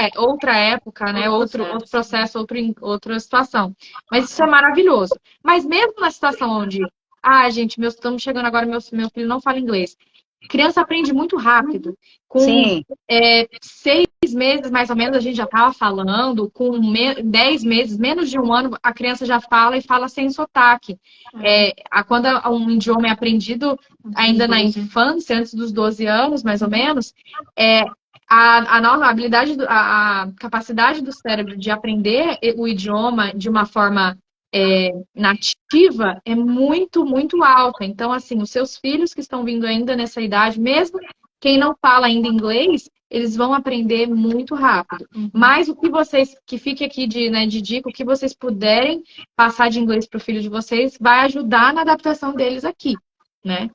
época, né, outro processo, outra situação. Mas isso é maravilhoso. Mas mesmo na situação onde, gente, estamos chegando agora, meu filho não fala inglês. Criança aprende muito rápido. Com 6 meses, mais ou menos, a gente já estava falando. Com 10 meses, menos de um ano, a criança já fala e fala sem sotaque. Quando um idioma é aprendido ainda na infância, antes dos 12 anos, mais ou menos, a habilidade, a capacidade do cérebro de aprender o idioma de uma forma nativa é muito, muito alta. Então, assim, os seus filhos que estão vindo ainda nessa idade, mesmo quem não fala ainda inglês, eles vão aprender muito rápido. Mas o que vocês, que fique aqui de dica, o que vocês puderem passar de inglês para o filho de vocês, vai ajudar na adaptação deles aqui, né?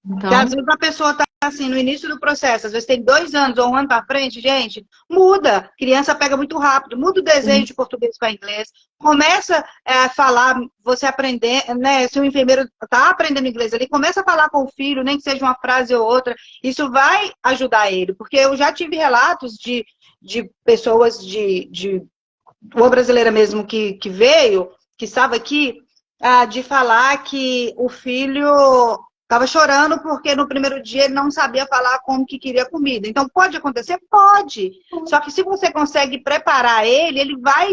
Então, às vezes a pessoa está assim, no início do processo, às vezes tem 2 anos ou 1 ano para frente, gente, muda. Criança pega muito rápido, muda o desenho de português para inglês, começa a falar, você aprender, né? Se o enfermeiro está aprendendo inglês ali, começa a falar com o filho, nem que seja uma frase ou outra, isso vai ajudar ele, porque eu já tive relatos de pessoas uma brasileira mesmo que veio, que estava aqui, de falar que o filho estava chorando porque no primeiro dia ele não sabia falar como que queria comida. Então, pode acontecer? Pode. Só que se você consegue preparar ele vai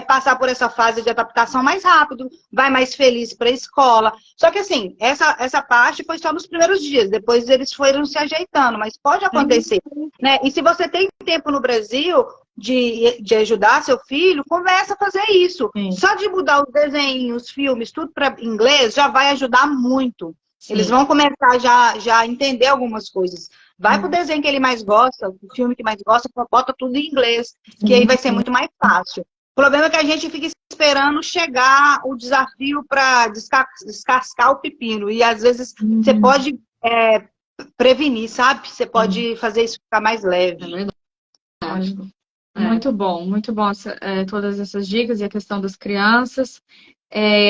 passar por essa fase de adaptação mais rápido, vai mais feliz para a escola. Só que, assim, essa parte foi só nos primeiros dias. Depois eles foram se ajeitando, mas pode acontecer. Né? E se você tem tempo no Brasil de ajudar seu filho, começa a fazer isso. Só de mudar os desenhos, os filmes, tudo para inglês, já vai ajudar muito. Eles vão começar já a entender algumas coisas. Vai pro desenho que ele mais gosta, o filme que mais gosta, bota tudo em inglês, que aí vai ser muito mais fácil. O problema é que a gente fica esperando chegar o desafio para descascar o pepino. E às vezes você pode prevenir, sabe? Você pode fazer isso ficar mais leve. É verdade. Muito bom todas essas dicas e a questão das crianças.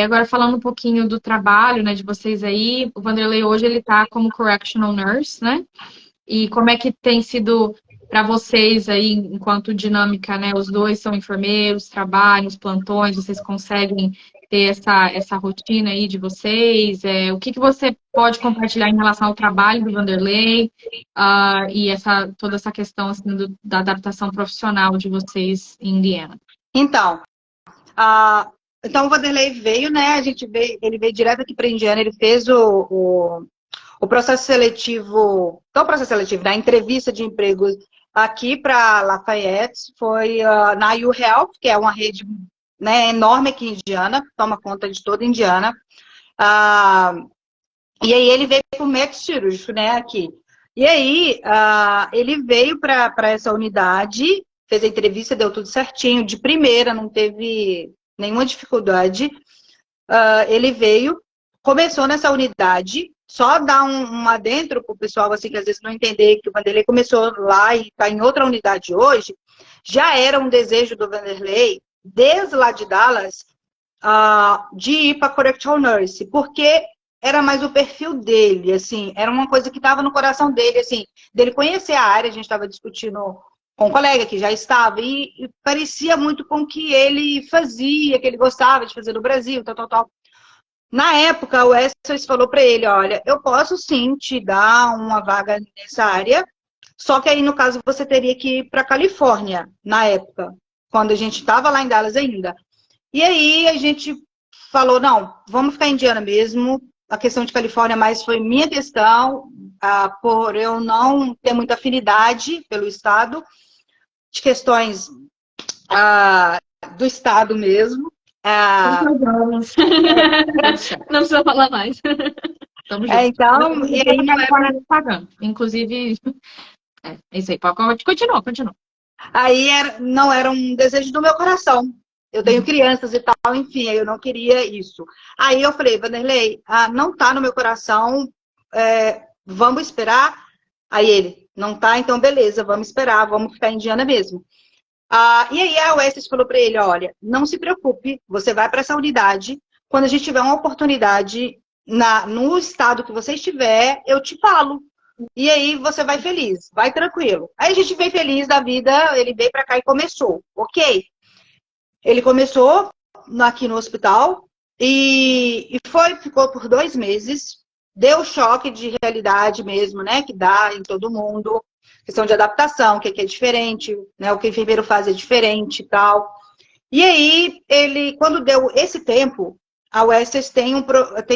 Agora falando um pouquinho do trabalho, né, de vocês aí, o Vanderlei hoje ele tá como correctional nurse, né? E como é que tem sido para vocês aí, enquanto dinâmica, né? Os dois são enfermeiros, trabalham, os plantões, vocês conseguem ter essa rotina aí de vocês? O que você pode compartilhar em relação ao trabalho do Vanderlei e toda essa questão assim, da adaptação profissional de vocês em Indiana? Então, o Vanderlei veio, né? Ele veio direto aqui para Indiana, ele fez o o processo seletivo, da entrevista de emprego aqui para Lafayette foi na UHealth, que é uma rede, né, enorme aqui em Indiana, toma conta de toda a Indiana. E aí ele veio para o MEC cirúrgico, né, aqui. E aí ele veio para essa unidade, fez a entrevista, deu tudo certinho, de primeira, não teve nenhuma dificuldade. Ele veio, começou nessa unidade, só dar um adentro para o pessoal, assim, que às vezes não entender que o Vanderlei começou lá e está em outra unidade hoje, já era um desejo do Vanderlei, desde lá de Dallas, de ir para Correctional Nurse, porque era mais o perfil dele, assim, era uma coisa que estava no coração dele, assim, dele conhecer a área, a gente estava discutindo com um colega que já estava, e parecia muito com o que ele fazia, que ele gostava de fazer no Brasil, tal, tal, tal. Na época, o Estes falou para ele, olha, eu posso sim te dar uma vaga nessa área, só que aí, no caso, você teria que ir para Califórnia, na época, quando a gente estava lá em Dallas ainda. E aí, a gente falou, não, vamos ficar em Indiana mesmo, a questão de Califórnia mais foi minha questão, por eu não ter muita afinidade pelo estado, de questões do estado mesmo. Não precisa falar mais. Tamo junto. Então, e aí, não é pagando. Inclusive, é isso aí. Continua. Aí não era um desejo do meu coração. Eu tenho crianças e tal, enfim, eu não queria isso. Aí eu falei, Vanderlei, não tá no meu coração, vamos esperar. Aí ele, não tá, então beleza, vamos esperar, vamos ficar em Indiana mesmo. E aí a Westes falou para ele, olha, não se preocupe, você vai para essa unidade, quando a gente tiver uma oportunidade no estado que você estiver, eu te falo. E aí você vai feliz, vai tranquilo. Aí a gente veio feliz da vida, ele veio para cá e começou, ok? Ele começou aqui no hospital e ficou por 2 meses, deu choque de realidade mesmo, né, que dá em todo mundo. Questão de adaptação, o que é diferente, né? O que o enfermeiro faz é diferente e tal. E aí, quando deu esse tempo, a Westers tem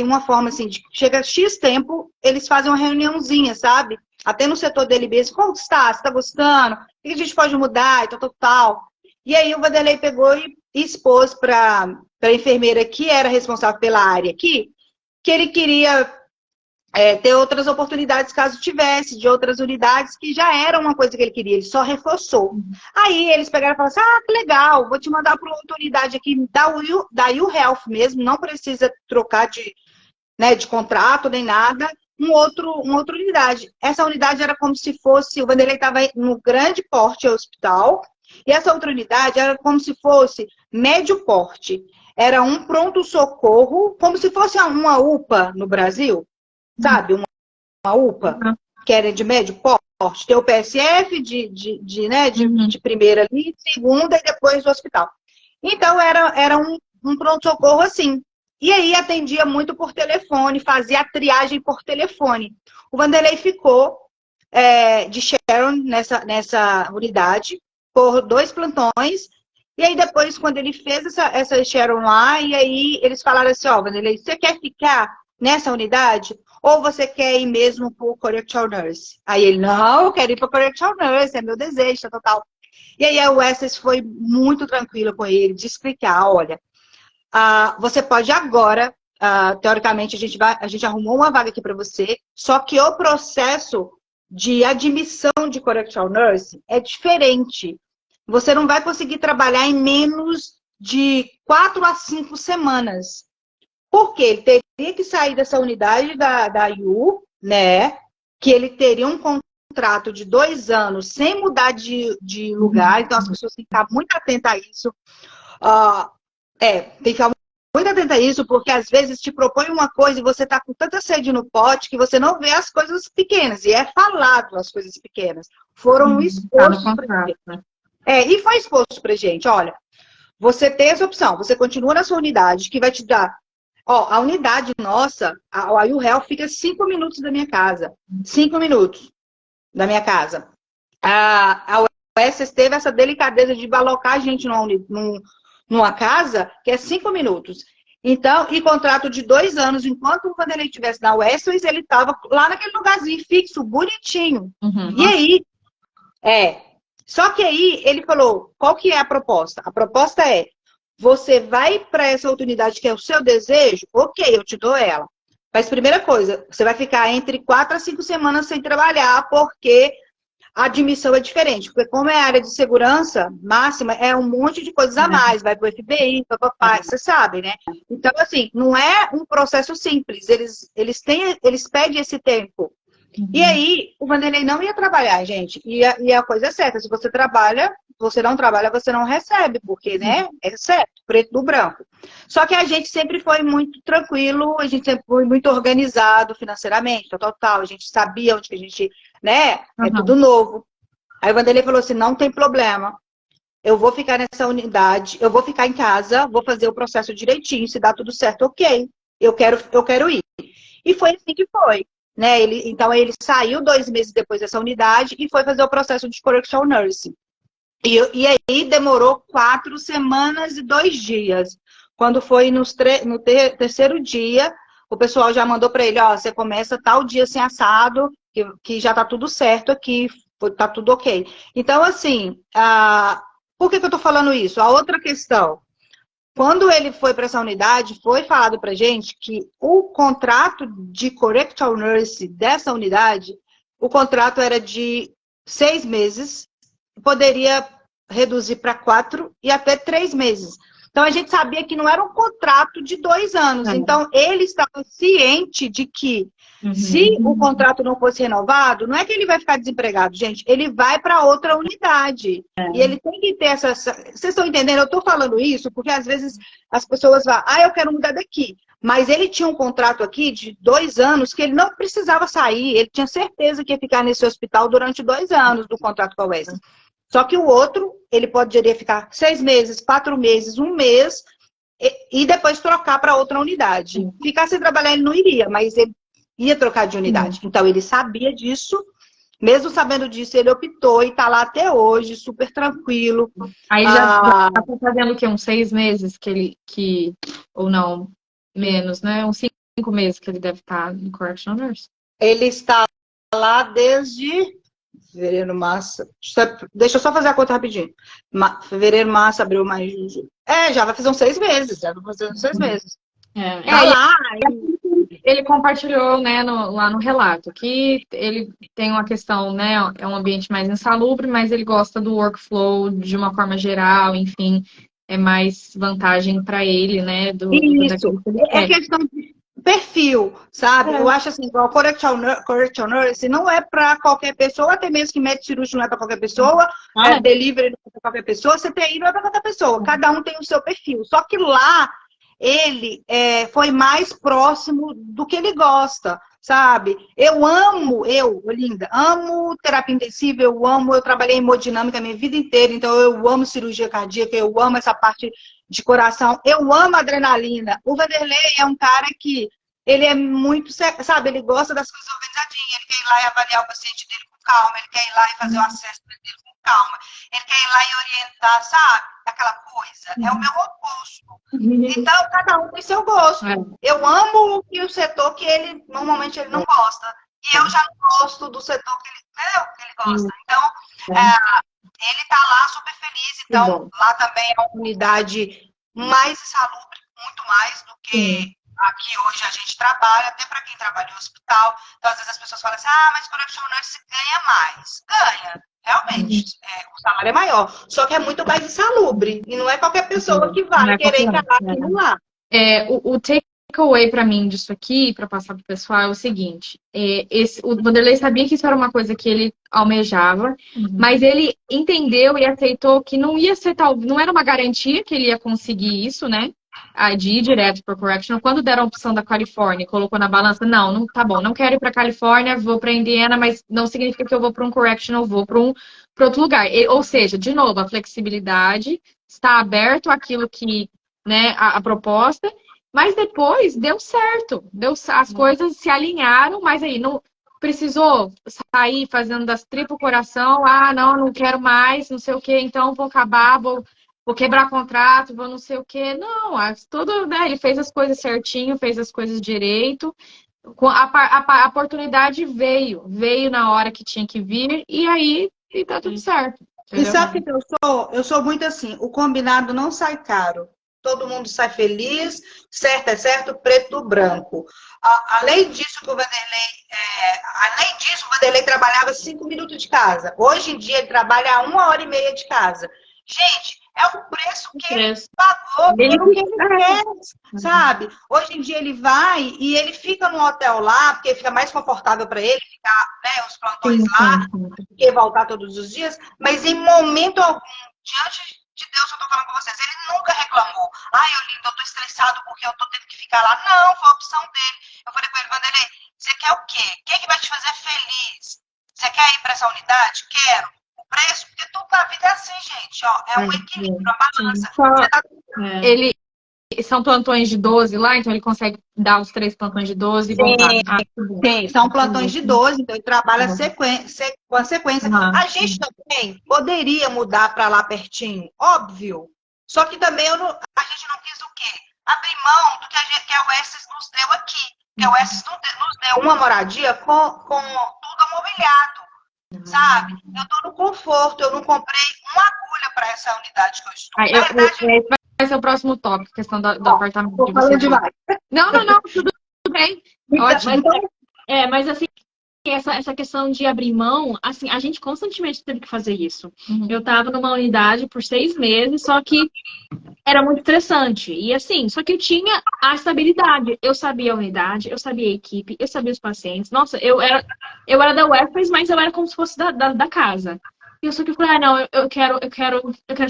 uma forma assim, de chega X tempo, eles fazem uma reuniãozinha, sabe? Até no setor dele mesmo, como está? Você está gostando? O que a gente pode mudar? E tal. E aí o Vanderlei pegou e expôs para a enfermeira que era responsável pela área aqui, que ele queria ter outras oportunidades caso tivesse, de outras unidades, que já era uma coisa que ele queria, ele só reforçou. Aí eles pegaram e falaram assim, que legal, vou te mandar para outra unidade aqui da UHealth mesmo, não precisa trocar de contrato nem nada, uma outra unidade. Essa unidade era como se fosse, o Vanderlei estava no grande porte hospital, e essa outra unidade era como se fosse médio porte. Era um pronto-socorro, como se fosse uma UPA no Brasil. Sabe, uma UPA, que era de médio porte, tem o PSF de primeira ali, segunda e depois do hospital. Então, era um pronto-socorro assim. E aí atendia muito por telefone, fazia a triagem por telefone. O Vanderlei ficou de Sharon nessa unidade por 2 plantões. E aí depois, quando ele fez essa Sharon lá, e aí eles falaram assim, Vanderlei, você quer ficar nessa unidade? Ou você quer ir mesmo para o Correctional Nurse? Aí ele, não, eu quero ir para o Correctional Nurse, é meu desejo, tal. E aí a Wessex foi muito tranquila com ele, de explicar, olha, você pode agora, teoricamente, a gente arrumou uma vaga aqui para você, só que o processo de admissão de Correctional Nurse é diferente. Você não vai conseguir trabalhar em menos de 4 a 5 semanas. Porque ele teria que sair dessa unidade da IU, né? Que ele teria um contrato de 2 anos sem mudar de lugar. Então, as pessoas têm que ficar muito atentas a isso. Tem que ficar muito atenta a isso, porque às vezes te propõe uma coisa e você tá com tanta sede no pote que você não vê as coisas pequenas. E é falado as coisas pequenas. Foram expostos pra gente. E foi exposto pra gente. Olha, você tem essa opção. Você continua na sua unidade, que vai te dar... a unidade nossa, a UHealth fica 5 minutos da minha casa. 5 minutos da minha casa. A USS teve essa delicadeza de alocar a gente numa casa que é 5 minutos. Então, e contrato de 2 anos, enquanto o Vanderlei estivesse na Westways, ele estava lá naquele lugarzinho fixo, bonitinho. E aí, só que aí ele falou, qual que é a proposta? A proposta é, você vai para essa oportunidade que é o seu desejo? Ok, eu te dou ela. Mas primeira coisa, você vai ficar entre 4 a 5 semanas sem trabalhar, porque a admissão é diferente. Porque como é área de segurança máxima, é um monte de coisas a mais. Vai para o FBI, papapá, você sabe, né? Então, assim, não é um processo simples. Eles pedem esse tempo. E aí, o Vanderlei não ia trabalhar, gente. E a coisa é certa. Se você trabalha, você não trabalha, você não recebe. Porque, né? É certo, preto no branco. Só que a gente sempre foi muito tranquilo, a gente sempre foi muito organizado financeiramente, total. A gente sabia onde que a gente, né? É tudo novo. Aí o Vanderlei falou assim, não tem problema. Eu vou ficar nessa unidade, eu vou ficar em casa, vou fazer o processo direitinho, se dá tudo certo, ok. Eu quero ir. E foi assim que foi. Né? Então, ele saiu 2 meses depois dessa unidade e foi fazer o processo de Correctional Nursing. E aí demorou 4 semanas e 2 dias. Quando foi no terceiro dia, o pessoal já mandou para ele, ó, você começa tal dia sem assado, que já tá tudo certo aqui, tá tudo ok. Então, assim, por que eu tô falando isso? A outra questão. Quando ele foi para essa unidade, foi falado para gente que o contrato de Correctional Nurse dessa unidade, o contrato era de 6 meses, poderia reduzir para 4 e até 3 meses. Então, a gente sabia que não era um contrato de 2 anos. Então, ele estava ciente de que se o contrato não fosse renovado, não é que ele vai ficar desempregado, gente. Ele vai para outra unidade. E ele tem que ter essa... Vocês estão entendendo? Eu estou falando isso porque, às vezes, as pessoas falam, eu quero mudar daqui. Mas ele tinha um contrato aqui de 2 anos que ele não precisava sair. Ele tinha certeza que ia ficar nesse hospital durante 2 anos do contrato com a West. Só que o outro, ele poderia ficar 6 meses, 4 meses, 1 mês, e depois trocar para outra unidade. Ficar sem trabalhar ele não iria, mas ele ia trocar de unidade. Então, ele sabia disso. Mesmo sabendo disso, ele optou e está lá até hoje, super tranquilo. Aí já está fazendo o quê? Uns 6 meses ou não, menos, né? Uns 5 meses que ele deve estar no Correctional Nurse. Ele está lá desde... Fevereiro, março... Deixa eu só fazer a conta rapidinho. Fevereiro, março, abril, maio, junho... já vai fazer uns 6 meses. Já vai fazer uns 6 meses. Ele compartilhou, né, lá no relato, que ele tem uma questão, né, é um ambiente mais insalubre, mas ele gosta do workflow de uma forma geral, enfim, é mais vantagem para ele, né? Isso, é questão de perfil, sabe? Eu acho assim, o Correctional Nurse não é para qualquer pessoa, até mesmo que médico cirúrgico não é para qualquer pessoa, delivery não é para qualquer pessoa, CTI não é para qualquer pessoa, cada um tem o seu perfil. Só que lá, ele foi mais próximo do que ele gosta, sabe? Linda, amo terapia intensiva, eu trabalhei em hemodinâmica a minha vida inteira, então eu amo cirurgia cardíaca, eu amo essa parte de coração, eu amo adrenalina. O Vanderlei é um cara que, ele é muito, sabe, ele gosta das coisas organizadinhas, ele quer ir lá e avaliar o paciente dele com calma, ele quer ir lá e fazer o acesso dele com calma, ele quer ir lá e orientar, sabe? Aquela coisa, é o meu oposto. Então, cada um tem seu gosto. Eu amo o setor que ele, normalmente, ele não gosta. E eu já não gosto do setor que ele gosta. Então, ele tá lá super feliz. Então, lá também é uma unidade mais insalubre, muito mais do que aqui hoje a gente trabalha, até para quem trabalha em hospital. Então, às vezes as pessoas falam assim, mas Correctional Nurse ganha mais. Ganha. Realmente, o salário é maior. Só que é muito mais insalubre. E não é qualquer pessoa que vai querer encarar aquilo lá. O takeaway para mim disso aqui, para passar para o pessoal, é o seguinte. O Vanderlei sabia que isso era uma coisa que ele almejava, mas ele entendeu e aceitou que não ia ser não era uma garantia que ele ia conseguir isso, né? De ir direto para Correctional. Quando deram a opção da Califórnia, colocou na balança, não, tá bom, não quero ir para Califórnia, vou para Indiana, mas não significa que eu vou para um Correctional, vou para outro lugar. Ou seja, de novo, a flexibilidade está aberto àquilo que, né, a proposta, mas depois deu certo, as coisas se alinharam, mas aí não precisou sair fazendo das tripas o coração, não quero mais, não sei o que, então vou acabar, vou vou quebrar contrato, vou não sei o quê. Não, tudo, né? Ele fez as coisas certinho, fez as coisas direito. A oportunidade veio na hora que tinha que vir, e aí e tá tudo certo. E Entendeu? sabe o que eu sou? Eu sou muito assim, o combinado não sai caro. Todo mundo sai feliz, certo é certo, preto do branco. Além disso, o Vanderlei trabalhava 5 minutos de casa. Hoje em dia ele trabalha 1h30 de casa. Gente, é o preço que ele pagou, pelo que ele quer, sabe? Hoje em dia ele vai e ele fica no hotel lá, porque fica mais confortável para ele ficar, né, os plantões lá, do que voltar todos os dias, mas em momento algum, diante de Deus, eu tô falando com vocês, ele nunca reclamou. Ai, Olinda, eu tô estressado porque eu tô tendo que ficar lá. Não, foi a opção dele. Eu falei com ele, Vanderlei, você quer o quê? O que é que vai te fazer feliz? Você quer ir para essa unidade? Quero. O preço, porque tudo na vida é assim, gente, ó. É um equilíbrio, uma balança. Você tá... Ele são plantões de 12 lá, então ele consegue dar os 3 plantões de 12 e voltar. Sim, são plantões de 12, então ele trabalha com a sequência. A gente também poderia mudar para lá pertinho, óbvio. Só que também a gente não quis o quê? Abrir mão do que a Oasis nos deu aqui. Que a Oasis nos deu uma moradia com tudo amobiliado. Sabe? Eu tô no conforto, eu não comprei uma agulha para essa unidade que eu estou. Vai ser o próximo tópico, questão do apartamento de falando vocês. demais. Não, tudo bem. Ótimo. Mas assim, essa questão de abrir mão, assim, a gente constantemente teve que fazer isso. Eu tava numa unidade por 6 meses, só que era muito estressante. E assim, só que eu tinha a estabilidade. Eu sabia a unidade, eu sabia a equipe, eu sabia os pacientes. Nossa, eu era da UFES, mas eu era como se fosse da casa. E eu só que falei, não, eu quero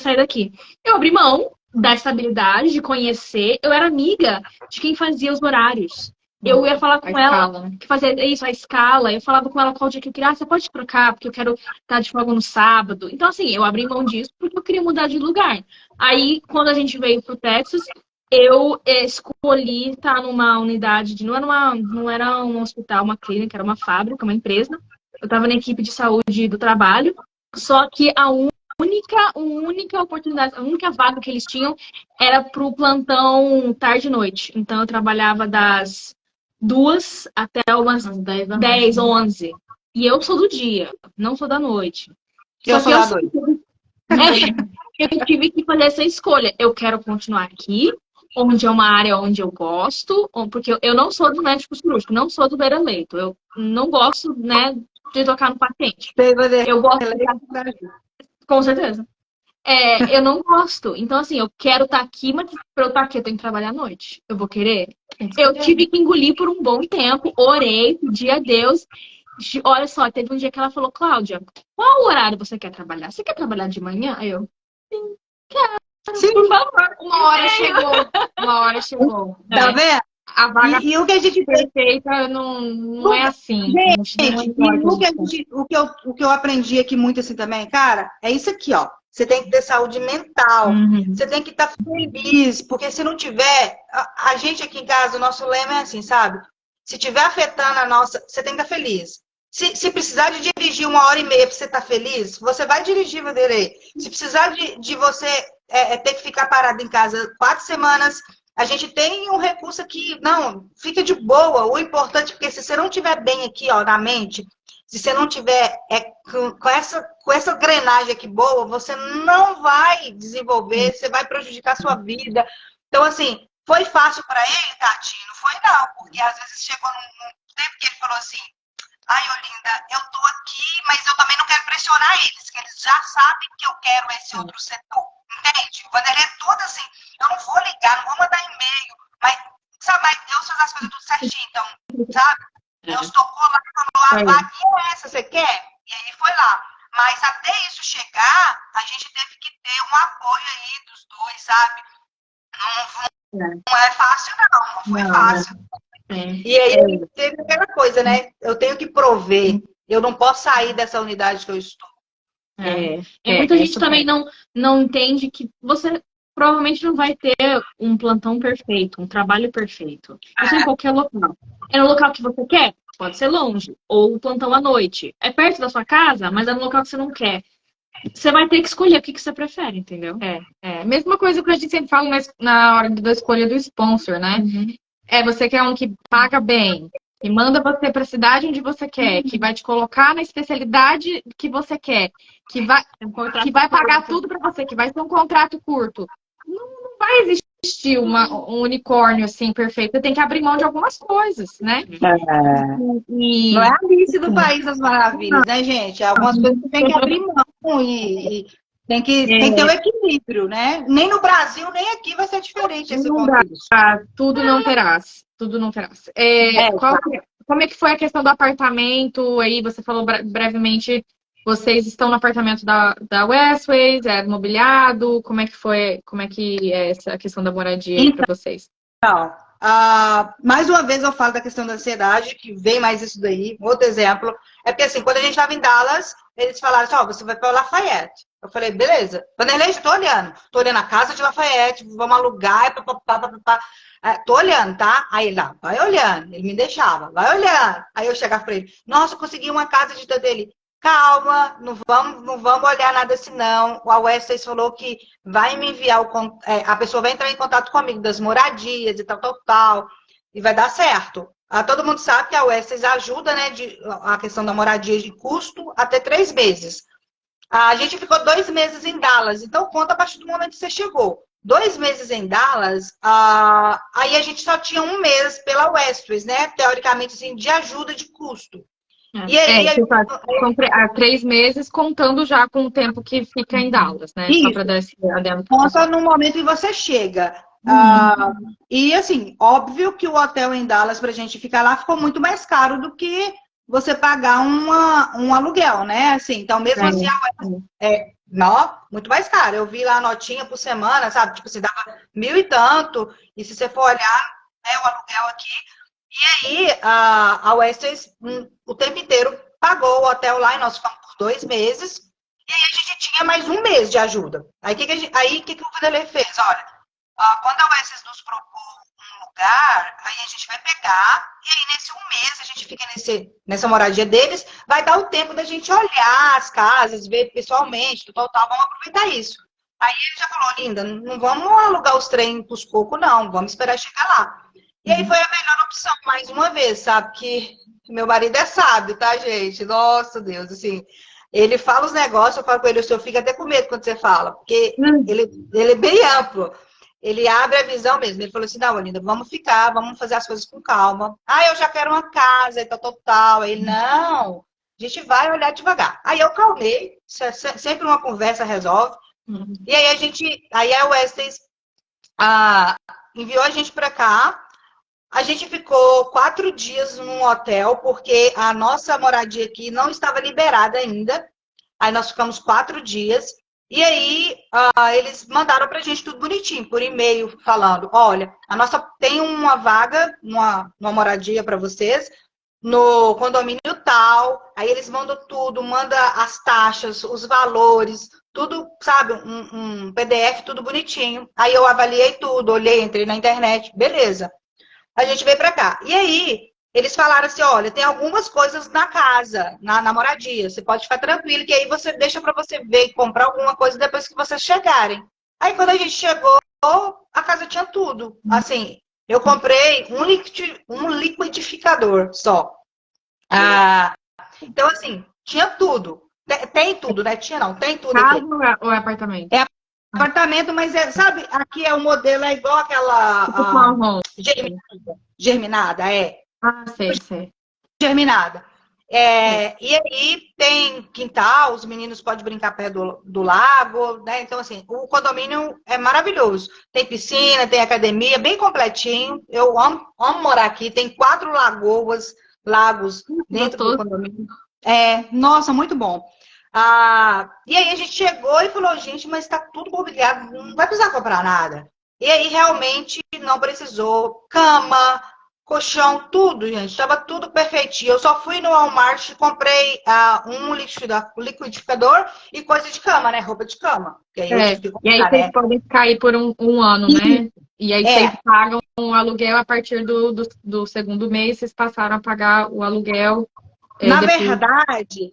sair daqui. Eu abri mão da estabilidade, de conhecer. Eu era amiga de quem fazia os horários. Eu ia falar com ela, que fazia isso, a escala. Eu falava com ela qual dia que eu queria. Você pode trocar, porque eu quero estar de folga no sábado. Então, assim, eu abri mão disso porque eu queria mudar de lugar. Aí, quando a gente veio pro Texas, eu escolhi estar numa unidade não era um hospital, uma clínica, era uma fábrica, uma empresa. Eu estava na equipe de saúde do trabalho. Só que a única oportunidade, a única vaga que eles tinham era pro plantão tarde e noite. Então eu trabalhava das 2 até umas 10, 11. E eu sou do dia, não sou da noite. Eu sou da noite. Eu tive que fazer essa escolha. Eu quero continuar aqui, onde é uma área onde eu gosto, porque eu não sou do médico cirúrgico, não sou do beira-leito. Eu não gosto, né, de tocar no paciente. Eu gosto com certeza. Eu não gosto. Então, assim, eu quero estar aqui, mas pra eu estar aqui, eu tenho que trabalhar à noite. Eu vou querer? Eu tive que engolir por um bom tempo, orei, pedi a Deus. Olha só, teve um dia que ela falou, Cláudia, qual horário você quer trabalhar? Você quer trabalhar de manhã? Aí eu, sim, quero. Sim. Por favor. Uma hora chegou. Tá vendo? A vaga E o que a gente perfeita não é assim. Gente, o que eu aprendi aqui muito assim também, cara, é isso aqui, ó. Você tem que ter saúde mental. Você tem que estar feliz, porque se não tiver, a gente aqui em casa, o nosso lema é assim, sabe? Se tiver afetando a nossa, você tem que estar feliz. Se precisar de dirigir 1h30 para você estar feliz, você vai dirigir, Vanderlei. Se precisar de você ter que ficar parado em casa 4 semanas, a gente tem um recurso aqui, não, fica de boa. O importante, porque se você não estiver bem aqui, ó, na mente, se você não tiver com essa engrenagem aqui boa, você não vai desenvolver, você vai prejudicar a sua vida. Então, assim, foi fácil para ele, Tati? Não foi não, porque às vezes chegou num tempo que ele falou assim, ai, Olinda, eu tô aqui, mas eu também não quero pressionar eles, que eles já sabem que eu quero esse outro setor. Entende? O Vanderlei é todo assim, eu não vou ligar, não vou mandar e-mail, mas, sabe, mas Deus faz as coisas tudo certinho, então, sabe? Deus tocou lá e falou, a vaguinha é essa, você quer? E aí foi lá. Mas até isso chegar, a gente teve que ter um apoio aí dos dois, sabe? Não é fácil, não foi fácil. E aí teve aquela coisa, né? Eu tenho que prover, eu não posso sair dessa unidade que eu estou. Muita gente também não entende que você provavelmente não vai ter um plantão perfeito, um trabalho perfeito. Isso é em qualquer local. É no local que você quer? Pode ser longe. Ou o plantão à noite. É perto da sua casa, mas é no local que você não quer. Você vai ter que escolher o que você prefere, entendeu? Mesma coisa que a gente sempre fala na hora da escolha do sponsor, né? Você quer um que paga bem, que manda você para a cidade onde você quer, que vai te colocar na especialidade que você quer, que vai pagar tudo para você, que vai ser um contrato curto. Não vai existir um unicórnio assim perfeito. Você tem que abrir mão de algumas coisas, né? Não é a Alice do País das Maravilhas, né, gente? Algumas coisas que tem que abrir mão e tem que ter um equilíbrio, né? Nem no Brasil, nem aqui vai ser diferente esse contexto. Tudo não terás. Como é que foi a questão do apartamento? Aí você falou brevemente, vocês estão no apartamento da Westways, é mobiliado? Como é que é essa questão da moradia aí para vocês? Então, mais uma vez eu falo da questão da ansiedade, que vem mais isso daí. Outro exemplo é porque, assim, quando a gente estava em Dallas, eles falaram assim, você vai para Lafayette. Eu falei, beleza. Vanderlei, estou olhando a casa de Lafayette, vamos alugar, tô olhando, tá? Aí ele lá, vai olhando. Ele me deixava, vai olhando. Aí eu chegava para ele, nossa, consegui uma casa de tanto dele. Calma, não vamos olhar nada assim, não. O Westways falou que vai me enviar a pessoa vai entrar em contato comigo das moradias e tal, e vai dar certo. Todo mundo sabe que a Westways ajuda, né, a questão da moradia de custo até 3 meses. A gente ficou 2 meses em Dallas, então conta a partir do momento que você chegou. 2 meses em Dallas, aí a gente só tinha 1 mês pela Westways, né, teoricamente, assim, de ajuda de custo. E aí, são 3 meses contando já com o tempo que fica em Dallas, né? Isso. Só para dar esse adendo. Conta no momento que você chega. E assim, óbvio que o hotel em Dallas pra gente ficar lá ficou muito mais caro do que você pagar um aluguel, né? Assim, então mesmo assim, muito mais caro. Eu vi lá a notinha por semana, sabe? Tipo, você dava 1.000 e tanto. E se você for olhar, o aluguel aqui. E aí, a Westways, o tempo inteiro, pagou o hotel lá e nós ficamos por 2 meses. E aí a gente tinha mais 1 mês de ajuda. Aí o que o Vanderlei fez? Olha, quando a Westways nos propôs um lugar, aí a gente vai pegar, e aí nesse 1 mês a gente fica nessa moradia deles, vai dar o tempo da gente olhar as casas, ver pessoalmente, vamos aproveitar isso. Aí ele já falou, linda, não vamos alugar os trem pros cocos, não, vamos esperar chegar lá. E aí foi a melhor opção, mais uma vez, sabe? Que meu marido é sábio, tá, gente? Nossa, Deus, assim. Ele fala os negócios, eu falo com ele, o senhor fica até com medo quando você fala, porque ele é bem amplo. Ele abre a visão mesmo. Ele falou assim, não, linda, vamos fazer as coisas com calma. Eu já quero uma casa, e tal. Aí, não, a gente vai olhar devagar. Aí eu calmei, sempre uma conversa resolve. E aí a Westways enviou a gente para cá. A gente ficou 4 dias num hotel, porque a nossa moradia aqui não estava liberada ainda. Aí nós ficamos 4 dias. E aí eles mandaram pra gente tudo bonitinho, por e-mail, falando, olha, a nossa tem uma vaga, uma moradia para vocês, no condomínio tal. Aí eles mandam tudo, manda as taxas, os valores, tudo, sabe, um PDF, tudo bonitinho. Aí eu avaliei tudo, olhei, entrei na internet, beleza. A gente veio pra cá. E aí, eles falaram assim, olha, tem algumas coisas na casa, na moradia. Você pode ficar tranquilo, que aí você deixa pra você ver e comprar alguma coisa depois que vocês chegarem. Aí, quando a gente chegou, a casa tinha tudo. Assim, eu comprei um liquidificador só. Então, assim, tinha tudo. Tem tudo, né? Tinha não, tem tudo aqui. Casa ou é apartamento? É apartamento, mas sabe, aqui é o modelo, é igual aquela germinada, sei. Germinada. E aí tem quintal, os meninos podem brincar perto do lago, né? Então, assim, o condomínio é maravilhoso. Tem piscina, tem academia, bem completinho. Eu amo morar aqui. Tem 4 lagos dentro do condomínio. Nossa, muito bom. E aí a gente chegou e falou, gente, mas tá tudo mobiliado, não vai precisar comprar nada. E aí realmente não precisou. Cama, colchão, tudo, gente. Tava tudo perfeitinho. Eu só fui no Walmart e comprei um liquidificador e coisa de cama, né? Roupa de cama. E aí vocês podem ficar aí por um ano, né? E aí vocês pagam um aluguel a partir do 2º mês, vocês passaram a pagar o aluguel Na depois... verdade,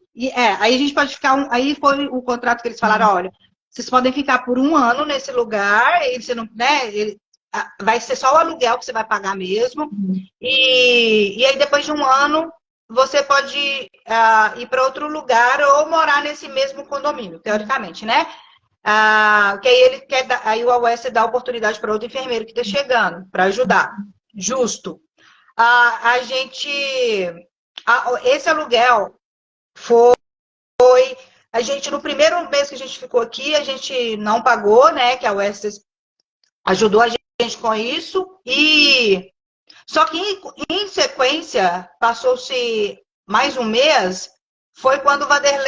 aí a gente pode ficar. Aí foi o contrato que eles falaram: olha, vocês podem ficar por 1 ano nesse lugar, e você não, né, vai ser só o aluguel que você vai pagar mesmo. E aí, depois de 1 ano, você pode ir para outro lugar ou morar nesse mesmo condomínio, teoricamente, né? Que aí ele quer aí o AUS dá oportunidade para outro enfermeiro que está chegando, para ajudar. Justo. A gente. Esse aluguel foi. A gente, no primeiro mês que a gente ficou aqui, a gente não pagou, né? Que a UES ajudou a gente com isso. E só que em sequência, passou-se mais um mês, foi quando o Vanderlei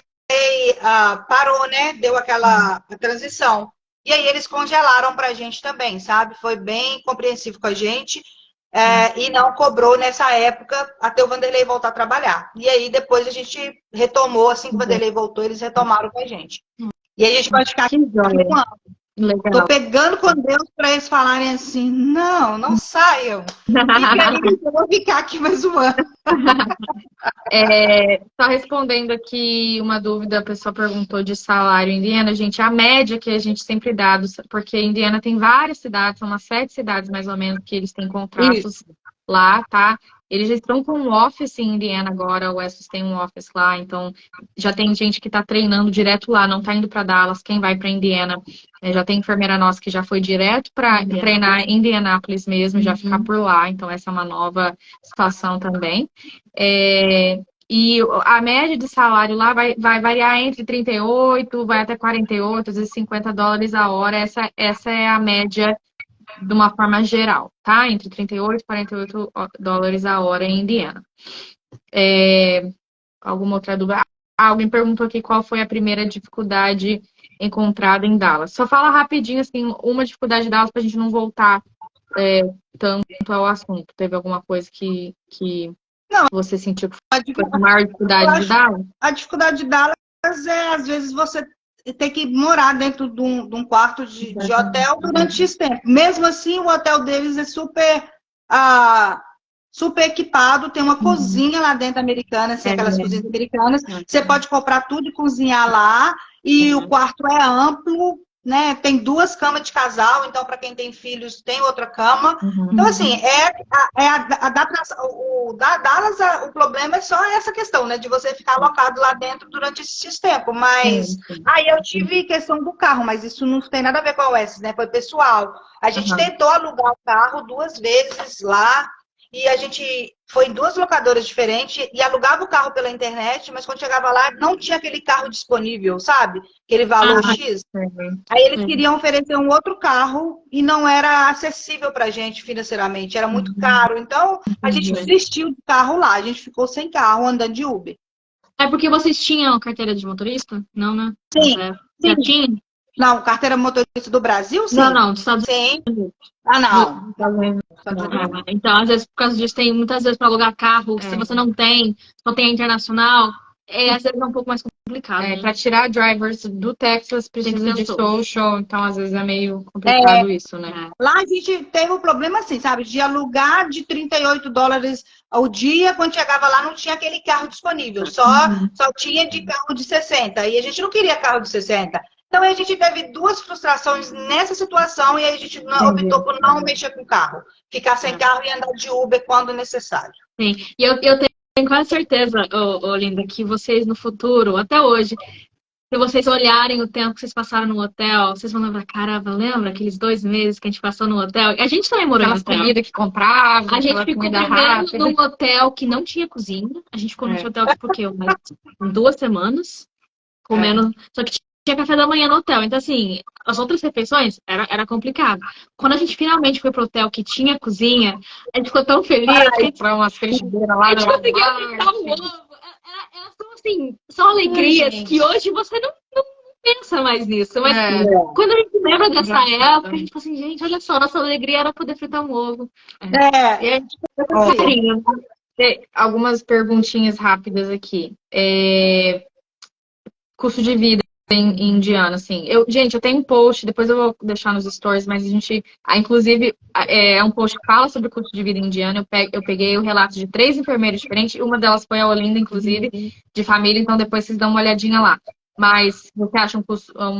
parou, né? Deu aquela transição. E aí eles congelaram para a gente também, sabe? Foi bem compreensivo com a gente. E não cobrou nessa época até o Vanderlei voltar a trabalhar. E aí depois a gente retomou, assim que o Vanderlei voltou, eles retomaram com a gente. E aí a gente pode ficar aqui 1 ano. Legal. Tô pegando com Deus para eles falarem assim, não saiam. Fica aí, eu vou ficar aqui mais 1 ano. Só respondendo aqui uma dúvida, a pessoa perguntou de salário em Indiana, gente, a média que a gente sempre dá, porque Indiana tem várias cidades, são umas 7 cidades mais ou menos que eles têm contratos lá, tá? Eles já estão com um office em Indiana agora, o Essos tem um office lá, então já tem gente que tá treinando direto lá, não tá indo para Dallas, quem vai para Indiana, já tem enfermeira nossa que já foi direto para treinar em Indianápolis mesmo, já ficar por lá, então essa é uma nova situação também. E a média de salário lá vai variar entre 38, vai até 48, às vezes $50 a hora. Essa é a média de uma forma geral, tá? Entre 38 e 48 dólares a hora em Indiana. Alguma outra dúvida? Alguém perguntou aqui qual foi a primeira dificuldade encontrada em Dallas. Só fala rapidinho, assim, uma dificuldade de Dallas pra gente não voltar tanto ao assunto. Teve alguma coisa que você sentiu que foi a maior dificuldade de Dallas? A dificuldade de Dallas às vezes, você ter que morar dentro de um quarto de hotel durante X tempo. Mesmo assim, o hotel deles é super equipado, tem uma cozinha lá dentro americana, assim, aquelas cozinhas americanas. Você pode comprar tudo e cozinhar lá, e o quarto é amplo, né? Tem 2 camas de casal, então para quem tem filhos tem outra cama. Então, assim, da Dallas, o problema é só essa questão, né? De você ficar alocado lá dentro durante esse tempo. Mas aí eu tive questão do carro, mas isso não tem nada a ver com a UES, né? Foi pessoal. A gente tentou alugar o carro 2 vezes lá. E a gente foi em 2 locadoras diferentes e alugava o carro pela internet, mas quando chegava lá, não tinha aquele carro disponível, sabe? Aquele valor X. Aí eles queriam oferecer um outro carro e não era acessível pra gente financeiramente, era muito caro. Então, a gente desistiu do carro lá, a gente ficou sem carro, andando de Uber. É porque vocês tinham carteira de motorista? Não, né? Sim. Já tinha? Não, carteira motorista do Brasil, sim. Não, dos Estados Unidos. Não. Então, às vezes, por causa disso, tem muitas vezes para alugar carro, se você não tem a internacional, às vezes é um pouco mais complicado. Né? Para tirar drivers do Texas precisa de social, então às vezes é meio complicado isso, né? Lá a gente teve um problema assim, sabe? De alugar de $38 ao dia, quando chegava lá não tinha aquele carro disponível, só tinha de carro de 60, e a gente não queria carro de 60. Então, a gente teve 2 frustrações nessa situação e aí a gente optou por não mexer com o carro. Ficar sem carro e andar de Uber quando necessário. Sim, e eu tenho quase certeza, Linda, que vocês no futuro, até hoje, se vocês olharem o tempo que vocês passaram no hotel, vocês vão lembrar, caramba, lembra aqueles 2 meses que a gente passou no hotel? A gente também morou em hotel. Comida que comprava, a gente ficou primeiro num hotel que não tinha cozinha. A gente ficou nesse hotel por quê? 2 semanas, comendo, só que tinha café da manhã no hotel. Então, assim, as outras refeições era complicado. Quando a gente finalmente foi pro hotel que tinha cozinha, a gente ficou tão feliz. A gente comprou umas frigideiras lá. A gente conseguiu fritar um ovo. São alegrias que hoje você não pensa mais nisso. Mas quando a gente lembra dessa época, a gente fala assim, gente, olha só, nossa alegria era poder fritar um ovo. E a gente ficou carinho. Algumas perguntinhas rápidas aqui. Custo de vida em Indiana, assim. Gente, eu tenho um post, depois eu vou deixar nos stories, mas a gente, inclusive, é um post que fala sobre o custo de vida em Indiana. Eu peguei o relato de 3 enfermeiras diferentes, uma delas foi a Olinda, inclusive, de família, então depois vocês dão uma olhadinha lá. Mas você acha um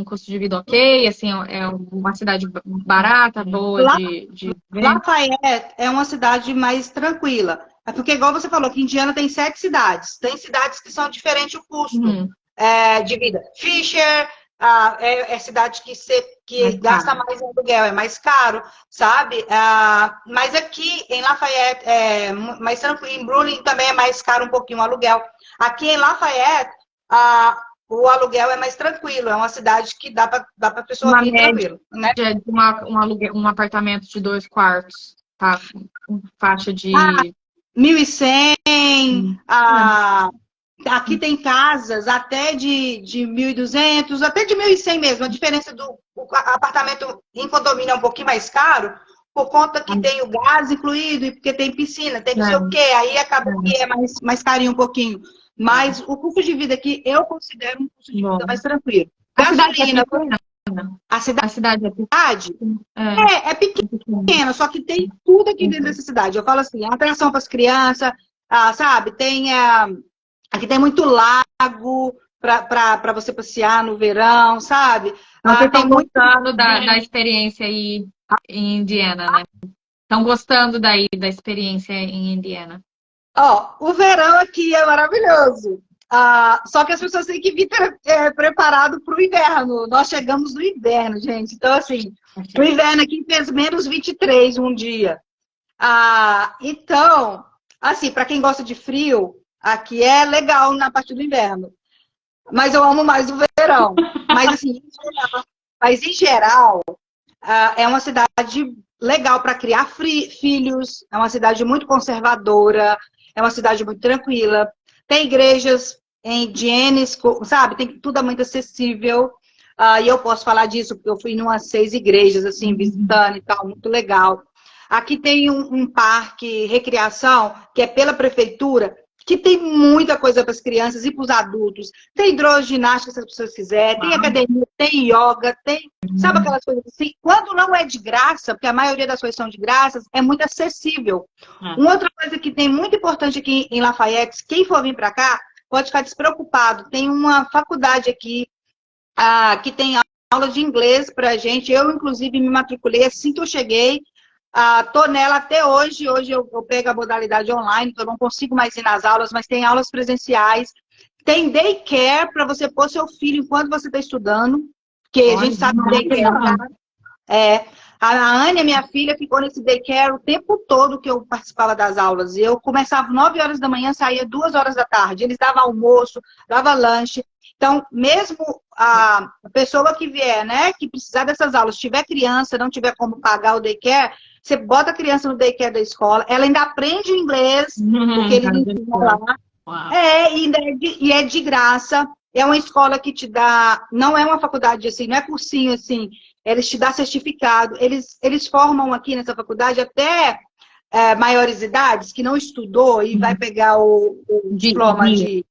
custo de vida ok? Assim, é uma cidade barata, boa de ver? Lafayette é uma cidade mais tranquila. É porque, igual você falou, que Indiana tem 7 cidades. Tem cidades que são diferentes o custo de vida. Fisher é cidade que gasta mais em aluguel, é mais caro, sabe? Mas aqui em Lafayette é mais tranquilo. Em Brooklyn também é mais caro um pouquinho o aluguel. Aqui em Lafayette, o aluguel é mais tranquilo. É uma cidade que dá para a pessoa vir tranquilo, né? Um apartamento de 2 quartos, tá? Faixa de 1.100, aqui tem casas até de 1.200, até de 1.100 mesmo. A diferença do apartamento em condomínio é um pouquinho mais caro, por conta que tem o gás incluído e porque tem piscina, tem não sei o quê. Aí acaba que é mais carinho um pouquinho. Mas o custo de vida aqui eu considero um custo de vida mais tranquilo. Gasolina, a cidade é pequena, só que tem tudo aqui dentro dessa cidade. Eu falo assim, atração para as crianças, sabe? Aqui tem muito lago para você passear no verão, sabe? Vocês estão gostando da experiência aí em Indiana, né? Estão gostando da experiência em Indiana? O verão aqui é maravilhoso. Só que as pessoas têm que vir preparado para o inverno. Nós chegamos no inverno, gente. Então, assim, o inverno aqui fez menos 23 um dia. Então, assim, para quem gosta de frio, aqui é legal na parte do inverno. Mas eu amo mais o verão. Mas, assim, em geral, é uma cidade legal para criar filhos. É uma cidade muito conservadora. É uma cidade muito tranquila. Tem igrejas de N, sabe? Tem tudo muito acessível. E eu posso falar disso, porque eu fui em umas 6 igrejas, assim, visitando e tal, muito legal. Aqui tem um parque recreação, que é pela prefeitura, que tem muita coisa para as crianças e para os adultos. Tem hidroginástica, se as pessoas quiserem, tem academia, tem yoga, sabe aquelas coisas assim? Quando não é de graça, porque a maioria das coisas são de graça, é muito acessível. Uma outra coisa que tem muito importante aqui em Lafayette, quem for vir para cá, pode ficar despreocupado. Tem uma faculdade aqui que tem aula de inglês para a gente. Eu, inclusive, me matriculei assim que eu cheguei. Tô nela até hoje. Hoje eu pego a modalidade online, então eu não consigo mais ir nas aulas, mas tem aulas presenciais. Tem daycare para você pôr seu filho enquanto você está estudando, porque a gente sabe que daycare. A Ania, minha filha, ficou nesse daycare o tempo todo que eu participava das aulas. Eu começava 9 horas da manhã, saía 2 horas da tarde. Eles davam almoço, davam lanche. Então, mesmo a pessoa que vier, né, que precisar dessas aulas, tiver criança, não tiver como pagar o daycare, você bota a criança no daycare da escola, ela ainda aprende o inglês, porque eles ensinam lá. E é de graça. É uma escola que te dá, não é uma faculdade assim, não é cursinho assim, eles te dão certificado. Eles formam aqui nessa faculdade até maiores idades, que não estudou e vai pegar o diploma de...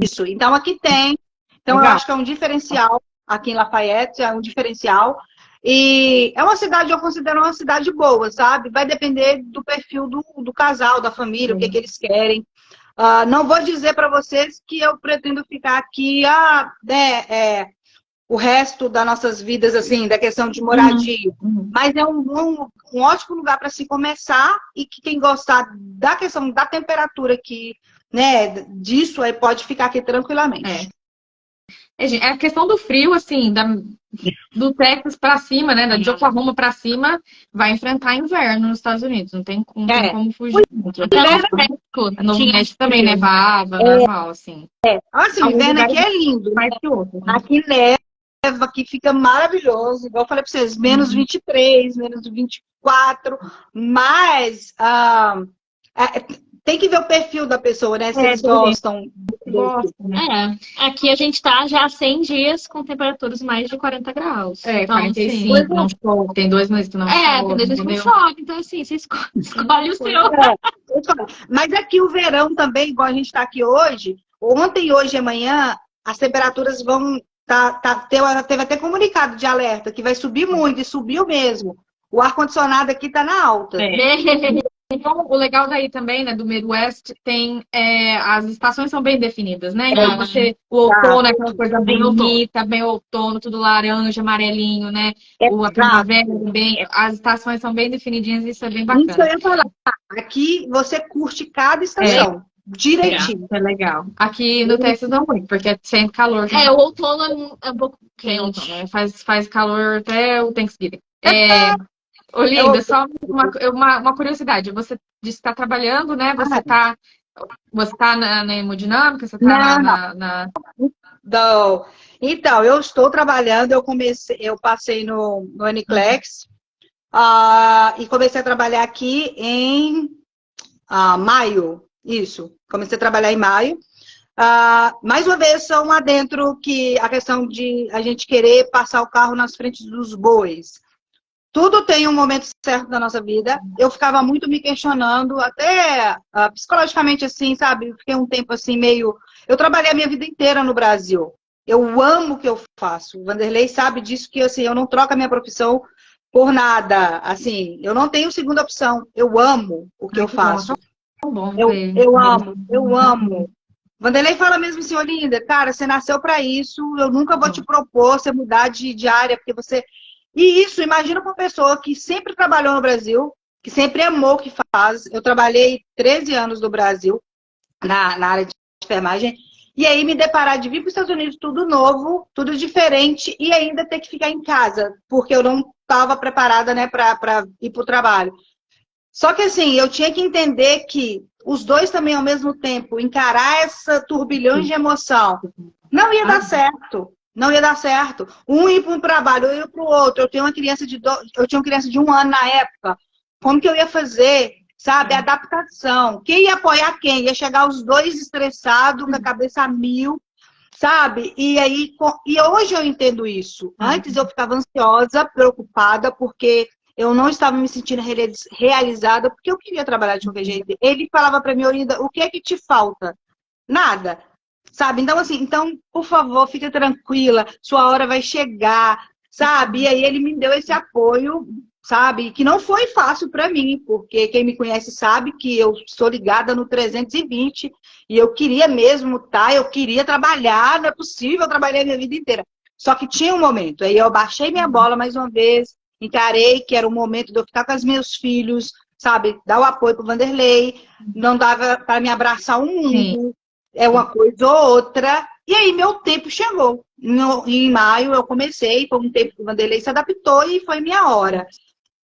Isso. Então, aqui tem. Então, legal. Eu acho que é um diferencial aqui em Lafayette, é um diferencial. E é uma cidade, eu considero uma cidade boa, sabe? Vai depender do perfil do casal, da família, o que eles querem. Não vou dizer para vocês que eu pretendo ficar aqui o resto das nossas vidas, assim, da questão de moradia. Mas é um ótimo lugar para se começar e que quem gostar da questão da temperatura aqui, né, disso aí pode ficar aqui tranquilamente. É a questão do frio, assim, do Texas para cima, né, de Oklahoma para cima, vai enfrentar inverno nos Estados Unidos, não tem como fugir. No México também nevava, normal, assim. Assim, o inverno aqui é lindo. Mais que outro, né? Aqui neva, aqui fica maravilhoso, igual eu falei para vocês, menos 23, menos 24, mas... tem que ver o perfil da pessoa, né? Se eles gostam. Aqui a gente tá já há 100 dias com temperaturas mais de 40 graus. Então, 45, assim, não chove. Tem 2 meses que não chove. Tem 2 meses que não chove. Então, assim, você escolhe o seu. Mas aqui o verão também, igual a gente tá aqui hoje, ontem, hoje e amanhã, as temperaturas vão... teve até comunicado de alerta que vai subir muito, e subiu mesmo. O ar-condicionado aqui tá na alta. Então, o legal daí também, né, do Midwest, tem as estações são bem definidas, né? Então, o outono é aquela coisa bonita, bem outono, tudo laranja, amarelinho, né? A primavera também, as estações são bem definidinhas e isso é bem bacana. Isso eu ia falar. Aqui você curte cada estação. Direitinho. É legal. Aqui no Texas não muito, porque é sempre calor. O outono é um pouco quente. Né? Faz calor até o Thanksgiving. Olinda, só uma curiosidade. Você disse que está trabalhando, né? Você tá na hemodinâmica? Você está Não. Então, eu estou trabalhando, eu passei no NCLEX e comecei a trabalhar aqui em maio. Isso, comecei a trabalhar em maio. Mais uma vez, só um adentro que a questão de a gente querer passar o carro nas frentes dos bois. Tudo tem um momento certo da nossa vida. Eu ficava muito me questionando, até psicologicamente assim, sabe? Fiquei um tempo assim meio... Eu trabalhei a minha vida inteira no Brasil. Eu amo o que eu faço. O Vanderlei sabe disso, que assim, eu não troco a minha profissão por nada. Assim, eu não tenho segunda opção. Eu amo o que eu faço. Eu amo. Vanderlei fala mesmo assim, Olinda, cara, você nasceu para isso, eu nunca vou te propor você mudar de área, porque você... E isso, imagina uma pessoa que sempre trabalhou no Brasil, que sempre amou o que faz. Eu trabalhei 13 anos no Brasil, na área de enfermagem, e aí me deparar de vir para os Estados Unidos tudo novo, tudo diferente, e ainda ter que ficar em casa, porque eu não estava preparada, né, para ir para o trabalho. Só que assim, eu tinha que entender que os dois também ao mesmo tempo, encarar essa turbilhão de emoção, não ia dar certo. Não ia dar certo. Um ir para um trabalho, eu ia para o outro. Eu tinha uma criança de 1 ano na época. Como que eu ia fazer? Sabe? Adaptação. Quem ia apoiar quem? Ia chegar os dois estressados, com a cabeça a mil, sabe? E hoje eu entendo isso. Antes eu ficava ansiosa, preocupada, porque eu não estava me sentindo realizada, porque eu queria trabalhar de qualquer jeito. Ele falava para mim, Olinda, o que é que te falta? Nada. Sabe? Então, assim, por favor, fica tranquila, sua hora vai chegar, sabe? E aí ele me deu esse apoio, sabe? Que não foi fácil para mim, porque quem me conhece sabe que eu sou ligada no 320 e eu queria mesmo, eu queria trabalhar, não é possível, eu trabalhei a minha vida inteira. Só que tinha um momento, aí eu baixei minha bola mais uma vez, encarei que era o momento de eu ficar com os meus filhos, sabe? Dar o apoio pro Vanderlei, não dava para me abraçar o mundo. É uma coisa ou outra. E aí meu tempo chegou. Em maio eu comecei, foi um tempo que o Vanderlei se adaptou e foi minha hora.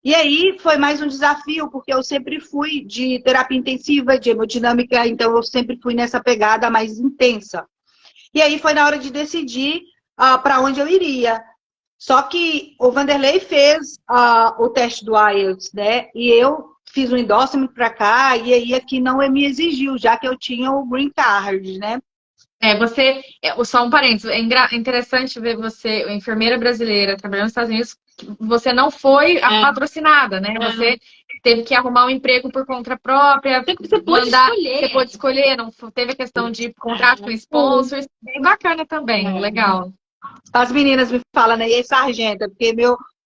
E aí foi mais um desafio, porque eu sempre fui de terapia intensiva, de hemodinâmica, então eu sempre fui nessa pegada mais intensa. E aí foi na hora de decidir para onde eu iria. Só que o Vanderlei fez o teste do IELTS, né? E eu fiz um endorsement para cá, e aí aqui não me exigiu, já que eu tinha o Green Card, né? Só um parênteses, é interessante ver você, enfermeira brasileira, trabalhando nos Estados Unidos, você não foi patrocinada, né? Você teve que arrumar um emprego por conta própria. Você pôde escolher. Você pôde escolher, não teve a questão de contrato com sponsors. Bem bacana também, legal. As meninas me falam, né? E aí, sargenta, porque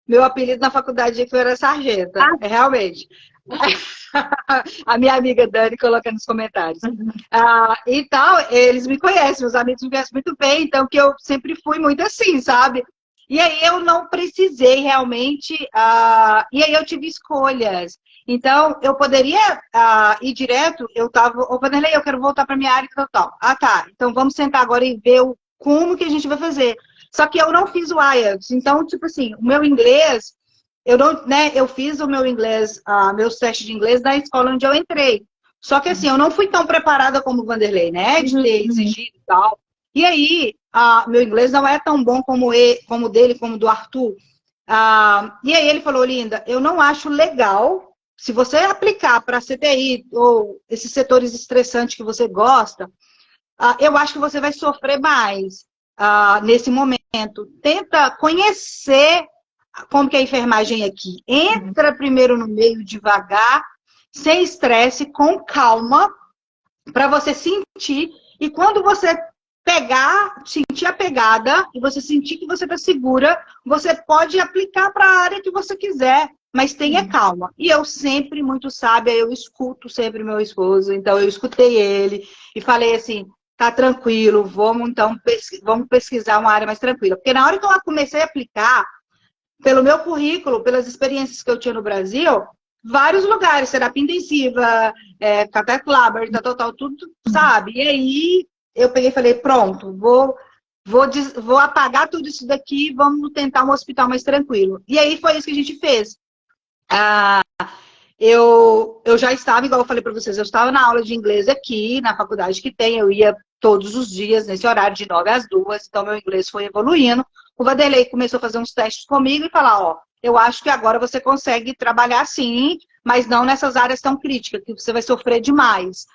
meu apelido na faculdade era sargenta. Realmente. A minha amiga Dani coloca nos comentários. Então, eles me conhecem, meus amigos me conhecem muito bem, então que eu sempre fui muito assim, sabe? E aí eu não precisei realmente, e aí eu tive escolhas. Então, eu poderia ir direto, Vanderlei, eu quero voltar para minha área total. Tá, então vamos sentar agora e ver como que a gente vai fazer. Só que eu não fiz o IELTS, então, tipo assim, o meu inglês, eu fiz o meu inglês, meus testes de inglês na escola onde eu entrei. Só que assim, eu não fui tão preparada como o Vanderlei, né? De ter exigido e tal. E aí, meu inglês não é tão bom como o dele, como o do Arthur. E aí ele falou, Linda, eu não acho legal, se você aplicar para CTI ou esses setores estressantes que você gosta, eu acho que você vai sofrer mais nesse momento. Tenta conhecer como que é a enfermagem aqui. Entra primeiro no meio devagar, sem estresse, com calma, para você sentir. E quando você pegar, sentir a pegada e você sentir que você está segura, você pode aplicar para a área que você quiser, mas tenha calma. E eu sempre, muito sábia, eu escuto sempre meu esposo, então eu escutei ele e falei assim, tá tranquilo, vamos então vamos pesquisar uma área mais tranquila. Porque na hora que eu comecei a aplicar, pelo meu currículo, pelas experiências que eu tinha no Brasil, vários lugares, terapia intensiva, cath lab, tal, tudo, sabe? E aí eu peguei e falei, pronto, vou apagar tudo isso daqui e vamos tentar um hospital mais tranquilo. E aí foi isso que a gente fez. Eu já estava, igual eu falei para vocês, eu estava na aula de inglês aqui, na faculdade que tem, eu ia todos os dias, nesse horário de 9 às 2, então meu inglês foi evoluindo. O Vanderlei começou a fazer uns testes comigo e falar, ó, eu acho que agora você consegue trabalhar sim, mas não nessas áreas tão críticas, que você vai sofrer demais,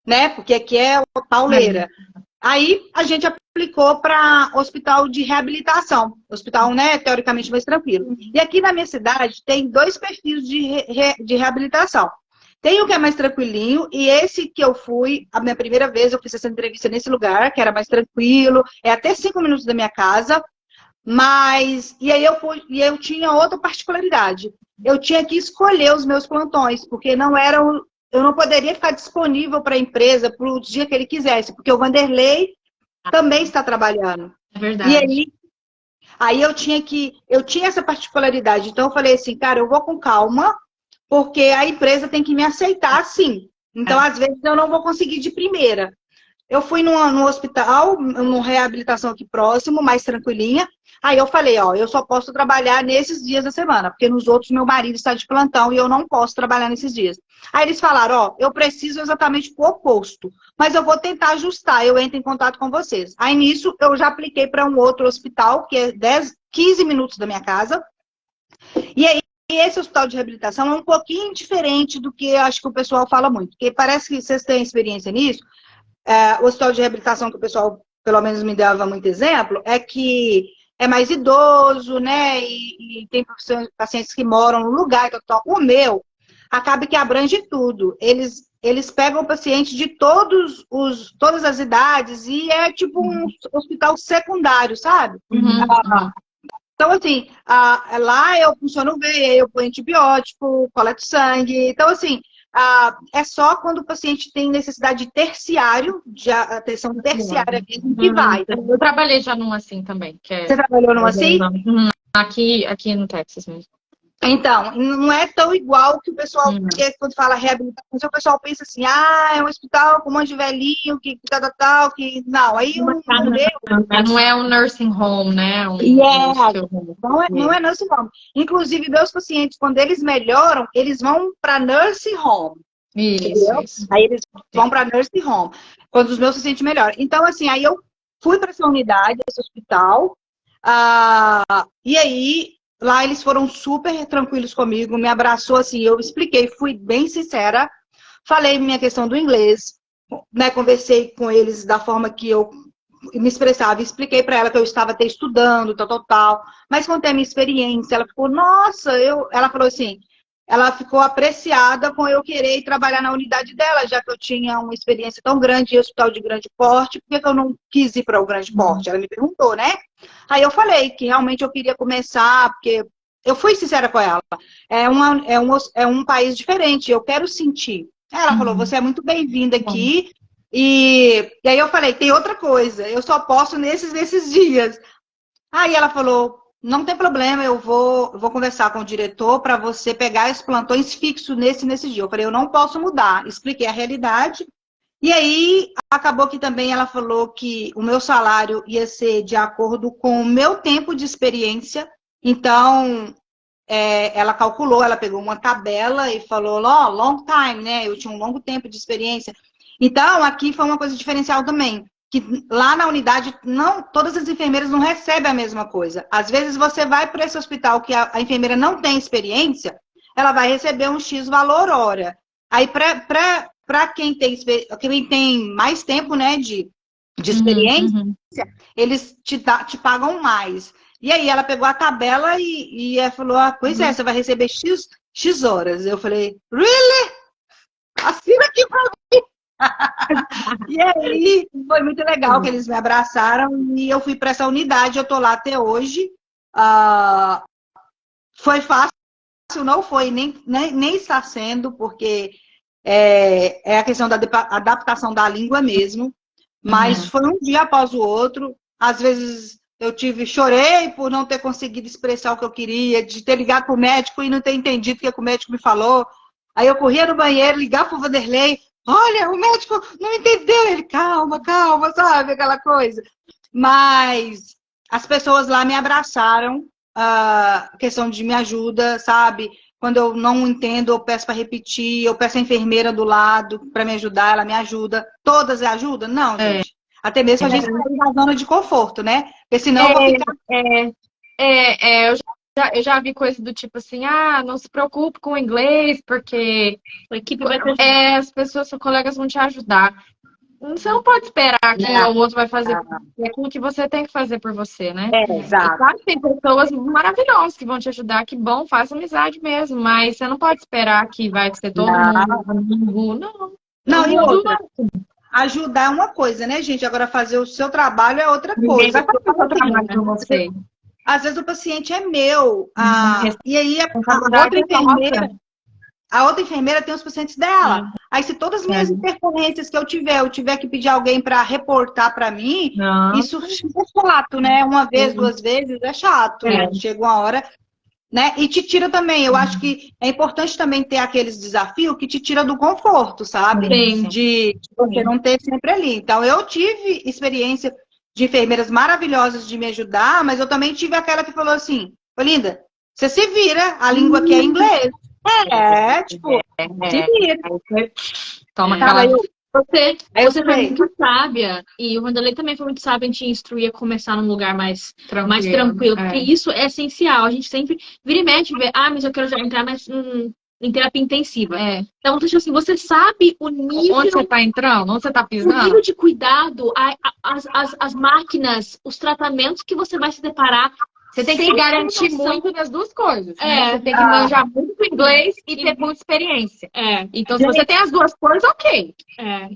né? Porque aqui é pauleira. Aí a gente aplicou para hospital de reabilitação, hospital, né, teoricamente mais tranquilo. E aqui na minha cidade tem 2 perfis de reabilitação. Tem o que é mais tranquilinho, e esse que eu fui, a minha primeira vez, eu fiz essa entrevista nesse lugar, que era mais tranquilo, é até 5 minutos da minha casa, mas, e aí eu tinha outra particularidade. Eu tinha que escolher os meus plantões, porque não eram, eu não poderia ficar disponível para a empresa para o dia que ele quisesse, porque o Vanderlei também está trabalhando. É verdade. E aí eu tinha essa particularidade. Então eu falei assim, cara, eu vou com calma, porque a empresa tem que me aceitar assim. Então, às vezes, eu não vou conseguir de primeira. Eu fui no hospital, numa reabilitação aqui próximo, mais tranquilinha. Aí eu falei, ó, eu só posso trabalhar nesses dias da semana, porque nos outros meu marido está de plantão e eu não posso trabalhar nesses dias. Aí eles falaram, ó, eu preciso exatamente o oposto, mas eu vou tentar ajustar, eu entro em contato com vocês. Aí nisso eu já apliquei para um outro hospital, que é 15 minutos da minha casa. E aí esse hospital de reabilitação é um pouquinho diferente do que eu acho que o pessoal fala muito, porque parece que vocês têm experiência nisso. O hospital de reabilitação que o pessoal, pelo menos, me dava muito exemplo, é que é mais idoso, né? E tem pacientes que moram no lugar. O meu acaba que abrange tudo. Eles pegam o paciente de todas as idades e é tipo um hospital secundário, sabe? Então, assim, lá eu funciono veia, eu ponho antibiótico, coleto sangue. Então, assim, é só quando o paciente tem necessidade de terciário, de atenção terciária mesmo, que vai. Eu trabalhei já num assim também. Você trabalhou num assim? Aqui no Texas mesmo. Então, não é tão igual que o pessoal, porque quando fala reabilitação, o pessoal pensa assim, é um hospital com um monte de velhinho, que tal, que... Não, aí não é um nursing home, né? Não é nursing home. Inclusive, meus pacientes, quando eles melhoram, eles vão para nursing home. Isso. Aí eles vão para nursing home, quando os meus pacientes melhoram. Então, assim, aí eu fui para essa unidade, esse hospital, e aí... Lá eles foram super tranquilos comigo, me abraçou assim, eu expliquei, fui bem sincera, falei minha questão do inglês, né, conversei com eles da forma que eu me expressava, expliquei para ela que eu estava até estudando, tal, mas contei a minha experiência, ela ficou, nossa, ela falou assim, ela ficou apreciada com eu querer ir trabalhar na unidade dela, já que eu tinha uma experiência tão grande em hospital de grande porte, por que eu não quis ir para o grande porte? Ela me perguntou, né? Aí eu falei que realmente eu queria começar, porque eu fui sincera com ela. É um país diferente, eu quero sentir. Ela falou, você é muito bem-vinda aqui. E aí eu falei, tem outra coisa, eu só posso nesses dias. Aí ela falou, não tem problema, eu vou conversar com o diretor para você pegar os plantões fixos nesse dia. Eu falei, eu não posso mudar. Expliquei a realidade. E aí, acabou que também ela falou que o meu salário ia ser de acordo com o meu tempo de experiência. Então, ela calculou, ela pegou uma tabela e falou, long time, né? Eu tinha um longo tempo de experiência. Então, aqui foi uma coisa diferencial também. Que lá na unidade, todas as enfermeiras não recebem a mesma coisa. Às vezes, você vai para esse hospital que a enfermeira não tem experiência, ela vai receber um X valor hora. Aí, para quem tem mais tempo, né, de experiência, eles te pagam mais. E aí ela pegou a tabela e ela falou, pois você vai receber X horas. Eu falei, really? Assina aqui pra mim. E aí, foi muito legal que eles me abraçaram e eu fui para essa unidade, eu tô lá até hoje. Ah, foi fácil, não foi, nem está sendo, porque é a questão da adaptação da língua mesmo. Mas foi um dia após o outro. Às vezes chorei por não ter conseguido expressar o que eu queria, de ter ligado para o médico e não ter entendido o que o médico me falou. Aí eu corria no banheiro, ligava para o Vanderlei. Olha, o médico não entendeu. Ele, calma, calma, sabe? Aquela coisa. Mas as pessoas lá me abraçaram, a questão de me ajuda, sabe? Quando eu não entendo, eu peço para repetir, eu peço a enfermeira do lado para me ajudar, ela me ajuda. Todas ajudam? Não, gente. Até mesmo a gente sai da zona de conforto, né? Porque senão eu vou ficar... Eu já vi coisa do tipo assim, não se preocupe com o inglês, porque A equipe vai te ajudar. as pessoas, seus colegas vão te ajudar. Você não pode esperar que o outro vai fazer aquilo que você tem que fazer por você, né? Exato. E claro que tem pessoas maravilhosas que vão te ajudar, que bom, faça amizade mesmo, mas você não pode esperar que vai ser todo mundo. Não. Não, e outra. Ajudar é uma coisa, né, gente? Agora fazer o seu trabalho é outra coisa. Vai fazer o seu trabalho por você. Às vezes o paciente é meu. E aí a outra enfermeira tem os pacientes dela. Aí se todas as minhas intercorrências que eu tiver que pedir alguém para reportar para mim, isso é chato, né? Uma vez, duas vezes, é chato. Chega uma hora, né? E te tira também. Eu acho que é importante também ter aqueles desafios que te tira do conforto, sabe? De você não ter sempre ali. Então, eu tive experiência de enfermeiras maravilhosas de me ajudar, mas eu também tive aquela que falou assim, Olinda, você se vira, a língua aqui é inglês. Se vira. Toma aquela... Você foi muito sábia, e o Vanderlei também foi muito sábio em te instruir a começar num lugar mais tranquilo, porque isso é essencial. A gente sempre vira e mexe, vê, mas eu quero já entrar em terapia intensiva. Então, assim, você sabe o nível... Onde você tá entrando? Onde você tá pisando? O nível de cuidado, as máquinas, os tratamentos que você vai se deparar. Você tem que garantir muito das duas coisas. Né? Você tem que manjar muito inglês e ter muita experiência. Então, se você tem as duas coisas, ok.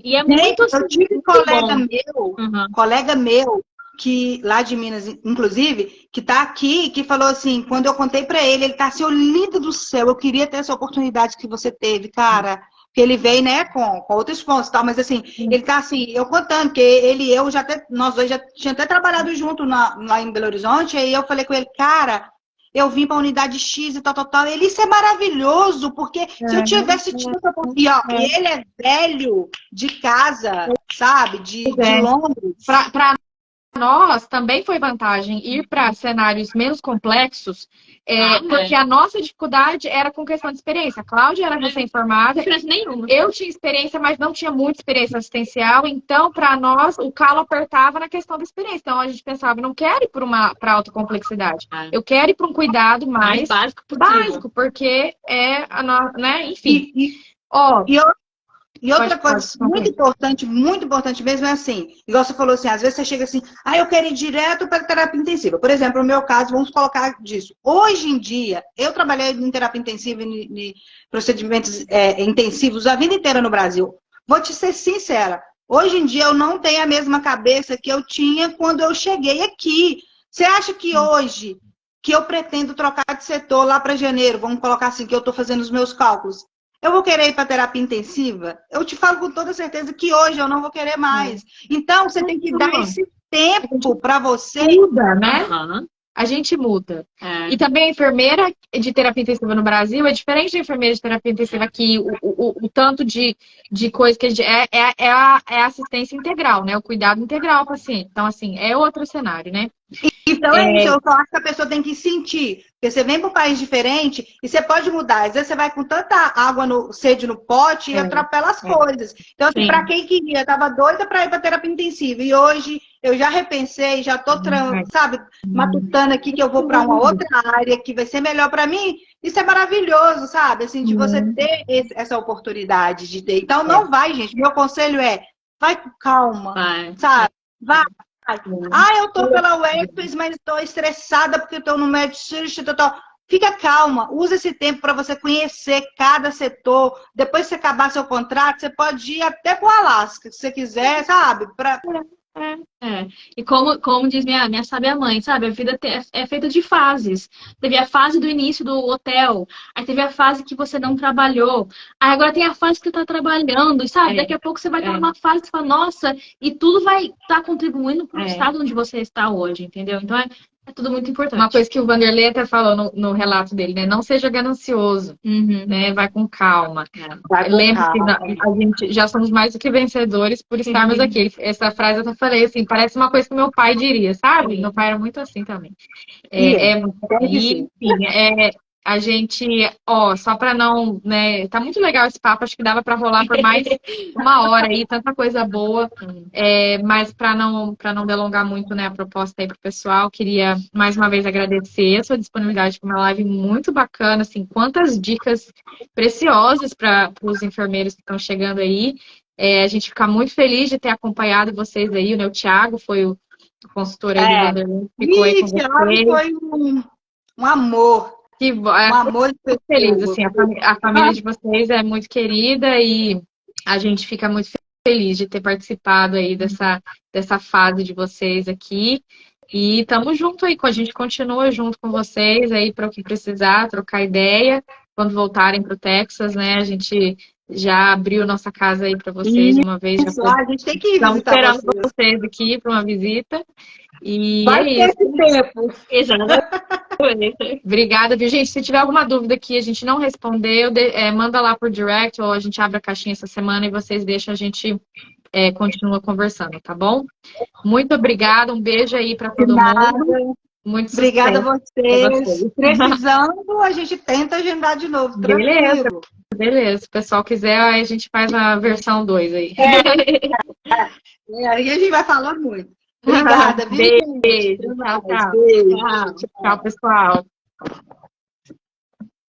E é muito assim, eu tive um colega meu, que lá de Minas, inclusive, que tá aqui, que falou assim, quando eu contei pra ele tá assim, ô lindo do céu, eu queria ter essa oportunidade que você teve, cara. Porque ele veio, né, com outros pontos e tal, mas assim, ele tá assim, eu contando, que ele e eu nós dois já tínhamos até trabalhado junto lá em Belo Horizonte, aí eu falei com ele, cara, eu vim pra unidade X e tal. Ele, isso é maravilhoso, porque se eu tivesse tido essa oportunidade, e ele é velho, de casa, sabe, de Londres. Pra nós também foi vantagem ir para cenários menos complexos, porque a nossa dificuldade era com questão de experiência. A Cláudia era recém-formada, eu tinha experiência, mas não tinha muita experiência assistencial, então para nós o calo apertava na questão da experiência. Então a gente pensava, não quero ir para alta complexidade, eu quero ir para um cuidado mais básico, porque né, enfim. E outra coisa muito importante mesmo é assim, igual você falou assim, às vezes você chega assim, eu quero ir direto para terapia intensiva. Por exemplo, no meu caso, vamos colocar disso. Hoje em dia, eu trabalhei em terapia intensiva e procedimentos intensivos a vida inteira no Brasil. Vou te ser sincera, hoje em dia eu não tenho a mesma cabeça que eu tinha quando eu cheguei aqui. Você acha que hoje, que eu pretendo trocar de setor lá para janeiro, vamos colocar assim, que eu estou fazendo os meus cálculos, eu vou querer ir para terapia intensiva? Eu te falo com toda certeza que hoje eu não vou querer mais. Então, você tem que dar esse tempo para você. Muda, né? A gente muda. E também a enfermeira de terapia intensiva no Brasil é diferente da enfermeira de terapia intensiva aqui. O tanto de coisa que a gente... É a assistência integral, né? O cuidado integral ao paciente. Então, assim, é outro cenário, né? Então isso, eu acho que a pessoa tem que sentir. Porque você vem para um país diferente e você pode mudar. Às vezes você vai com tanta sede no pote e atropela as coisas. Então, assim, para quem queria, estava doida para ir para terapia intensiva. E hoje eu já repensei, já estou, sabe, matutando aqui que eu vou para uma outra área que vai ser melhor para mim. Isso é maravilhoso, sabe? Assim, de você ter essa oportunidade de ter. Então, não vai, gente. Meu conselho vai com calma, sabe? Vai. Eu tô pela UEPS, mas estou estressada porque estou no Med Search, fica calma, usa esse tempo para você conhecer cada setor. Depois que você acabar seu contrato, você pode ir até para o Alasca, se você quiser, sabe? E como diz minha sábia mãe, sabe? A vida é feita de fases. Teve a fase do início do hotel, aí teve a fase que você não trabalhou, aí agora tem a fase que você está trabalhando, sabe? Daqui a pouco você vai estar numa fase que você fala, nossa, e tudo vai estar contribuindo para o estado onde você está hoje, entendeu? Então é tudo muito importante. Uma coisa que o Vanderlei até falou no relato dele, né? Não seja ganancioso, né? Vai com calma. Lembre-se, a gente já somos mais do que vencedores por estarmos aqui. Essa frase eu até falei assim, parece uma coisa que meu pai diria, sabe? Meu pai era muito assim também. Enfim, a gente, só para não, né, tá muito legal esse papo, acho que dava para rolar por mais uma hora aí, tanta coisa boa, mas para não delongar muito, né, a proposta aí pro pessoal, queria mais uma vez agradecer a sua disponibilidade com uma live muito bacana, assim, quantas dicas preciosas para os enfermeiros que estão chegando aí, a gente fica muito feliz de ter acompanhado vocês aí, né, o Thiago foi o consultor aí do Vanderlei, ficou aí com vocês. Foi um amor. Que bom, um amor de feliz, assim, a família de vocês é muito querida e a gente fica muito feliz de ter participado aí dessa fase de vocês aqui. E estamos junto aí, a gente continua junto com vocês aí para o que precisar, trocar ideia. Quando voltarem para o Texas, né? A gente já abriu nossa casa aí para vocês uma vez. A gente tem que ir visitar esperando vocês aqui para uma visita. E vai ter esse tempo. Exatamente. Obrigada, viu, gente? Se tiver alguma dúvida que a gente não respondeu, manda lá por direct ou a gente abre a caixinha essa semana e vocês deixam, a gente continua conversando, tá bom? Muito obrigada, um beijo aí para todo mundo. Muito obrigada a vocês. Precisando, a gente tenta agendar de novo. Beleza. Se o pessoal quiser, aí a gente faz a versão 2 aí. Aí a gente vai falando muito. Obrigada, beijo. Tchau, pessoal.